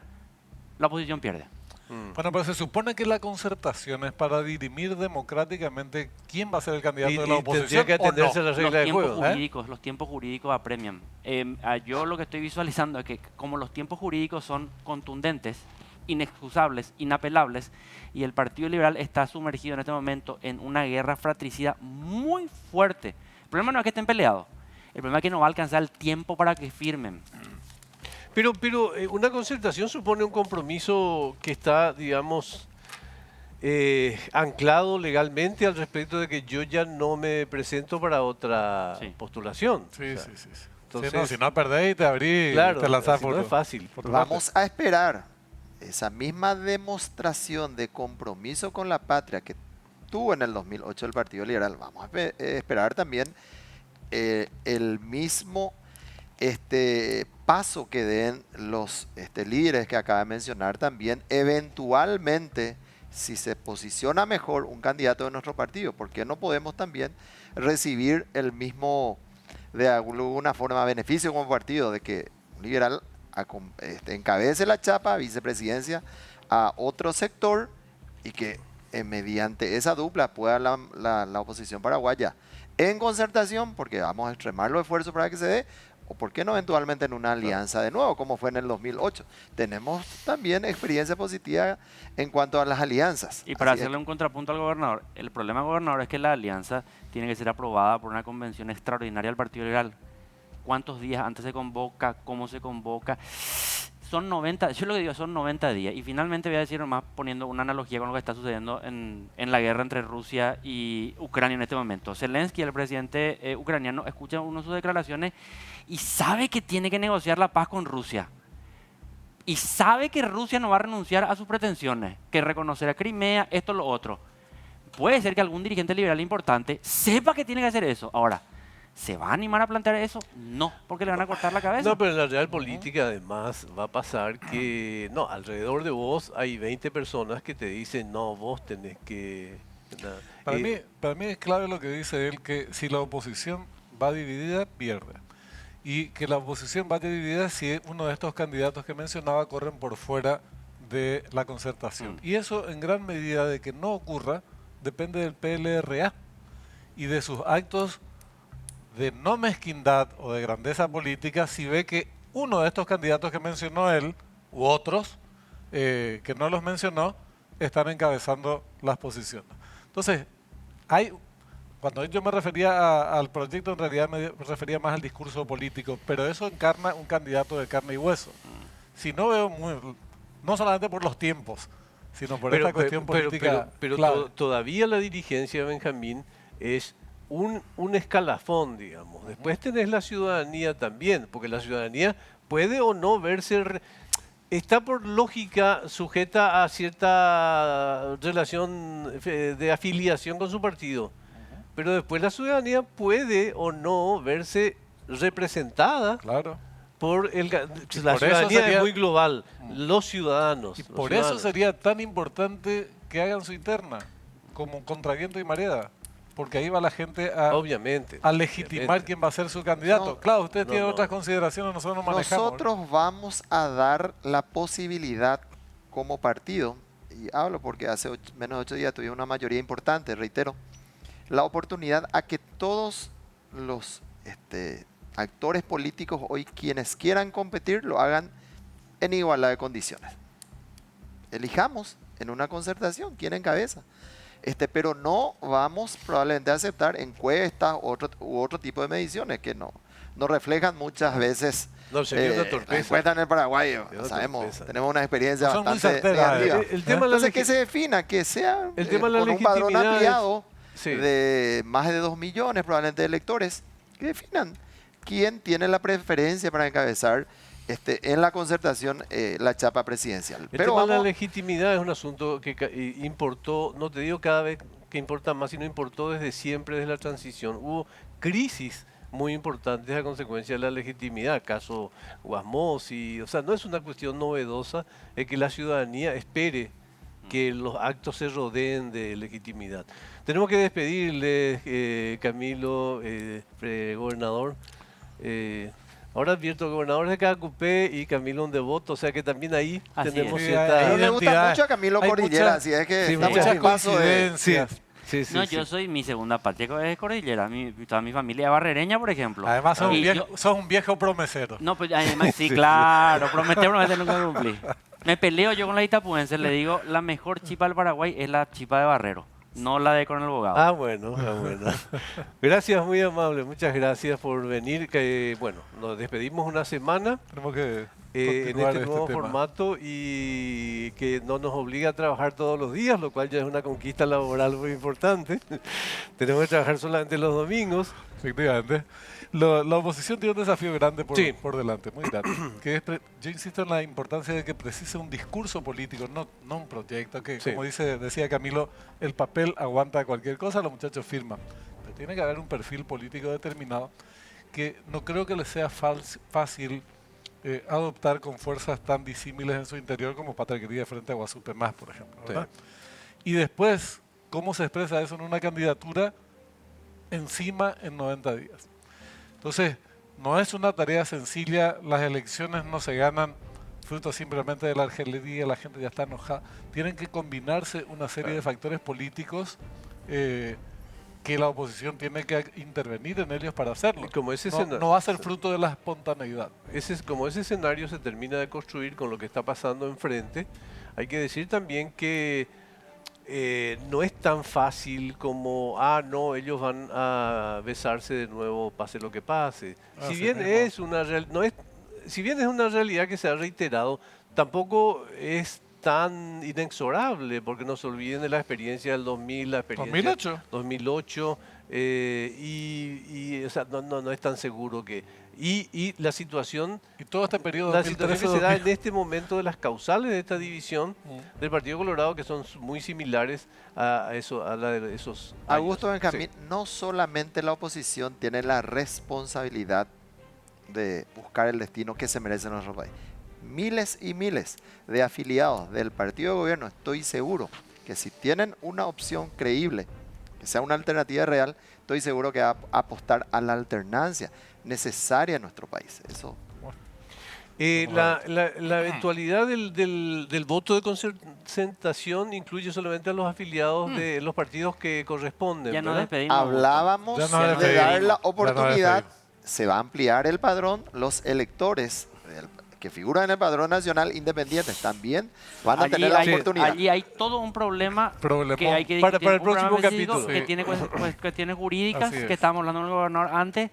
S7: la oposición pierde.
S2: Bueno, pero se supone que la concertación es para dirimir democráticamente quién va a ser el candidato de la
S1: Y
S2: oposición.
S1: tendría que
S2: ¿o no?
S1: atenderse a las reglas de juego.
S7: Los tiempos jurídicos apremian. Yo lo que estoy visualizando es que como los tiempos jurídicos son contundentes, inexcusables, inapelables, y el Partido Liberal está sumergido en este momento en una guerra fratricida muy fuerte. El problema no es que estén peleados, el problema es que no va a alcanzar el tiempo para que firmen.
S1: Pero una concertación supone un compromiso que está, digamos, anclado legalmente al respecto de que yo ya no me presento para otra
S7: Sí.
S1: postulación.
S2: Sí,
S1: O sea,
S2: sí, sí. Sí.
S1: entonces-
S2: Sí, no, si no perdéis, te abrís
S1: Claro,
S2: y te lanzás
S1: así
S2: por
S1: no es fácil.
S2: por tu
S6: Vamos a esperar esa misma demostración de compromiso con la patria que tuvo en el 2008 el Partido Liberal. Vamos a esperar también el mismo paso que den los líderes que acaba de mencionar también, eventualmente, si se posiciona mejor un candidato de nuestro partido, porque no podemos también recibir el mismo, de alguna forma, beneficio como partido de que un liberal encabece la chapa, vicepresidencia, a otro sector y que mediante esa dupla pueda la oposición paraguaya en concertación, porque vamos a extremar los esfuerzos para que se dé, o por qué no eventualmente en una alianza de nuevo, como fue en el 2008. Tenemos también experiencia positiva en cuanto a las alianzas.
S7: Y para
S6: Así es.
S7: hacerle un contrapunto al gobernador, el problema, gobernador, es que la alianza tiene que ser aprobada por una convención extraordinaria del Partido Liberal. ¿Cuántos días antes se convoca? ¿Cómo se convoca? Son 90, yo lo que digo son 90 días. Y finalmente voy a decir nomás poniendo una analogía con lo que está sucediendo en la guerra entre Rusia y Ucrania en este momento. Zelensky, el presidente ucraniano, escucha una de sus declaraciones y sabe que tiene que negociar la paz con Rusia. Y sabe que Rusia no va a renunciar a sus pretensiones, que reconocerá Crimea, esto, lo otro. Puede ser que algún dirigente liberal importante sepa que tiene que hacer eso. Ahora, ¿se va a animar a plantear eso? No, porque le van a cortar la cabeza.
S1: No, pero en la real política además va a pasar que, no, alrededor de vos hay 20 personas que te dicen, no, vos tenés que Nada.
S2: Para mí es clave lo que dice él, que si la oposición va dividida, pierde. Y que la oposición vaya dividida si uno de estos candidatos que mencionaba corren por fuera de la concertación. Y eso, en gran medida, de que no ocurra, depende del PLRA y de sus actos de no mezquindad o de grandeza política, si ve que uno de estos candidatos que mencionó él, u otros que no los mencionó, están encabezando las posiciones. Entonces, cuando yo me refería al proyecto, en realidad me refería más al discurso político, pero eso encarna un candidato de carne y hueso. Si no veo no solamente por los tiempos, sino por esta cuestión política.
S1: Pero
S2: clave.
S1: todavía la dirigencia de Benjamín es un escalafón, digamos. Después tenés la ciudadanía también, porque la ciudadanía puede o no verse... Está por lógica sujeta a cierta relación de afiliación con su partido. Pero después la ciudadanía puede o no verse representada
S2: Claro.
S1: por la
S2: por
S1: ciudadanía
S2: eso sería-
S1: es muy global, los ciudadanos.
S2: Y
S1: los
S2: por eso
S1: ciudadanos.
S2: sería tan importante que hagan su interna, como contra viento y marea, porque ahí va la gente
S1: Obviamente.
S2: a legitimar
S1: obviamente.
S2: quién va a ser su candidato.
S6: No,
S2: claro, usted
S1: no,
S2: tiene
S1: no.
S2: otras consideraciones, nosotros no manejamos.
S6: Nosotros vamos a dar la posibilidad como partido, y hablo porque hace menos de 8 días tuvimos una mayoría importante, reitero, la oportunidad a que todos los actores políticos hoy, quienes quieran competir, lo hagan en igualdad de condiciones. Elijamos en una concertación quién encabeza. Pero no vamos probablemente a aceptar encuestas u otro tipo de mediciones que no reflejan muchas veces
S1: No, sería una
S6: la
S1: torpeza.
S6: encuesta en el Paraguay.
S1: Sería una
S6: Sabemos,
S1: torpeza.
S6: tenemos una experiencia
S2: Son muy
S6: bastante
S2: certeras,
S6: negativa.
S1: El tema de la
S6: Entonces, que se defina, que sea
S1: el tema de la
S6: con un padrón
S1: legitimidad
S6: ampliado
S1: sí.
S6: de más de 2 millones probablemente de electores, que definan quién tiene la preferencia para encabezar en la concertación la chapa presidencial.
S1: El
S6: Pero
S1: tema de la
S6: vamos,
S1: legitimidad es un asunto que importó, no te digo cada vez que importa más, sino importó desde siempre, desde la transición. Hubo crisis muy importantes a consecuencia de la legitimidad, caso Guasmosi, o sea, no es una cuestión novedosa, es que la ciudadanía espere que los actos se rodeen de legitimidad. Tenemos que despedirle, Camilo, gobernador. Ahora advierto, gobernador de cada cupé y Camilo un devoto, o sea que también ahí
S7: Así
S1: tenemos
S7: es.
S2: Sí,
S1: cierta...
S6: pero le gusta
S2: identidad.
S6: mucho a Camilo
S2: Hay
S6: Cordillera,
S2: mucha-
S6: así es que
S1: sí,
S6: estamos
S2: Muchas
S6: a un paso de...
S2: coincidencias.
S1: Sí, sí,
S7: No,
S1: sí.
S7: yo soy mi segunda patria es Cordillera. Toda mi familia es barrereña, por ejemplo.
S2: Además, sos
S7: Y
S2: un viejo promesero.
S7: No, pues además, sí, claro, prometer nunca cumplí. Me peleo yo con la itapuense, le digo, la mejor chipa del Paraguay es la chipa de Barrero, no la de Coronel Bogado.
S1: Ah, bueno. Gracias, muy amable. Muchas gracias por venir. Que, bueno, nos despedimos una semana
S2: Tenemos que
S1: en
S2: continuar
S1: este nuevo
S2: tema.
S1: formato y que no nos obliga a trabajar todos los días, lo cual ya es una conquista laboral muy importante. Tenemos que trabajar solamente los domingos.
S2: Efectivamente. La oposición tiene un desafío grande
S1: Sí.
S2: por delante, muy grande. Que es yo insisto en la importancia de que precise un discurso político, no un proyecto, que
S1: Sí.
S2: como decía Camilo, el papel aguanta cualquier cosa, los muchachos firman. Pero tiene que haber un perfil político determinado que no creo que les sea fácil adoptar con fuerzas tan disímiles en su interior como Patria Querida frente a Guasupe Más, por ejemplo. ¿verdad? Y después, ¿cómo se expresa eso en una candidatura encima en 90 días? Entonces, no es una tarea sencilla, las elecciones no se ganan fruto simplemente de la argelería, la gente ya está enojada. Tienen que combinarse una serie de factores políticos que la oposición tiene que intervenir en ellos para hacerlo.
S1: Y como ese
S2: No va a ser fruto de la espontaneidad.
S1: como ese escenario se termina de construir con lo que está pasando enfrente, hay que decir también que no es tan fácil como, no, ellos van a besarse de nuevo, pase lo que pase. Si
S2: Así
S1: bien
S2: mismo.
S1: es una si bien es una realidad que se ha reiterado, tampoco es tan inexorable, porque no se olviden de la experiencia del 2000, la experiencia 2008, o sea, no es tan seguro que... Y la situación...
S2: Y todo este periodo
S1: La situación que se da
S2: 2013-2000.
S1: en este momento de las causales de esta división del Partido Colorado, que son muy similares a la de esos años.
S6: Augusto Benjamín, no solamente la oposición tiene la responsabilidad de buscar el destino que se merece nuestro país. Miles y miles de afiliados del partido de gobierno, estoy seguro que si tienen una opción creíble, que sea una alternativa real, estoy seguro que va a apostar a la alternancia necesaria en nuestro país. Eso.
S1: La eventualidad del voto de concertación incluye solamente a los afiliados de los partidos que corresponden.
S7: Ya nos
S1: ¿verdad?
S7: despedimos.
S6: Hablábamos
S2: Ya nos
S6: de
S2: despedimos.
S6: dar la
S2: Ya nos
S6: oportunidad,
S2: despedimos.
S6: se va a ampliar el padrón, los electores que figuran en el padrón nacional independientes también van a
S7: Allí
S6: tener la
S7: hay-
S6: oportunidad.
S7: Allí hay todo un problema
S2: Problemón.
S7: que hay que
S1: Para
S7: discutir,
S1: el
S7: un programa
S1: próximo
S7: específico
S1: capítulo.
S7: que
S2: Sí.
S7: tiene cuestiones jurídicas
S2: Así es.
S7: que estábamos hablando con el gobernador antes,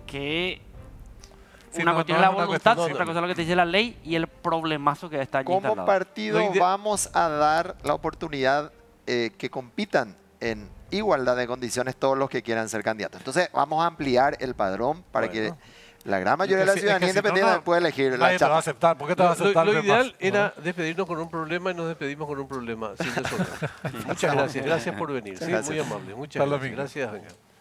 S7: que
S2: Sí,
S7: una
S2: no,
S7: cuestión
S2: no
S7: es
S2: es
S7: la
S2: una
S7: voluntad,
S2: cuestión-
S7: otra cosa es lo que te dice la ley y el problemazo que está allí
S6: Como
S7: instalado.
S6: partido
S1: Lo ide-
S6: vamos a dar la oportunidad que compitan en igualdad de condiciones todos los que quieran ser candidatos. Entonces vamos a ampliar el padrón para
S1: Bueno.
S6: que la gran mayoría de la
S2: Es que
S6: ciudadanía
S2: si no,
S6: independiente
S2: no,
S6: pueda elegir la
S2: Nadie te va a
S6: chapa.
S2: aceptar. ¿Por qué te va a aceptar?
S1: Lo
S2: Pepas?
S1: ideal
S2: ¿No?
S1: era despedirnos con un problema y nos despedimos con un problema sin resolver. Muchas gracias. Gracias por venir. Sí,
S6: Gracias.
S1: muy amable. Muchas
S2: Hasta
S1: gracias.
S2: domingo.
S1: Gracias, Ángel.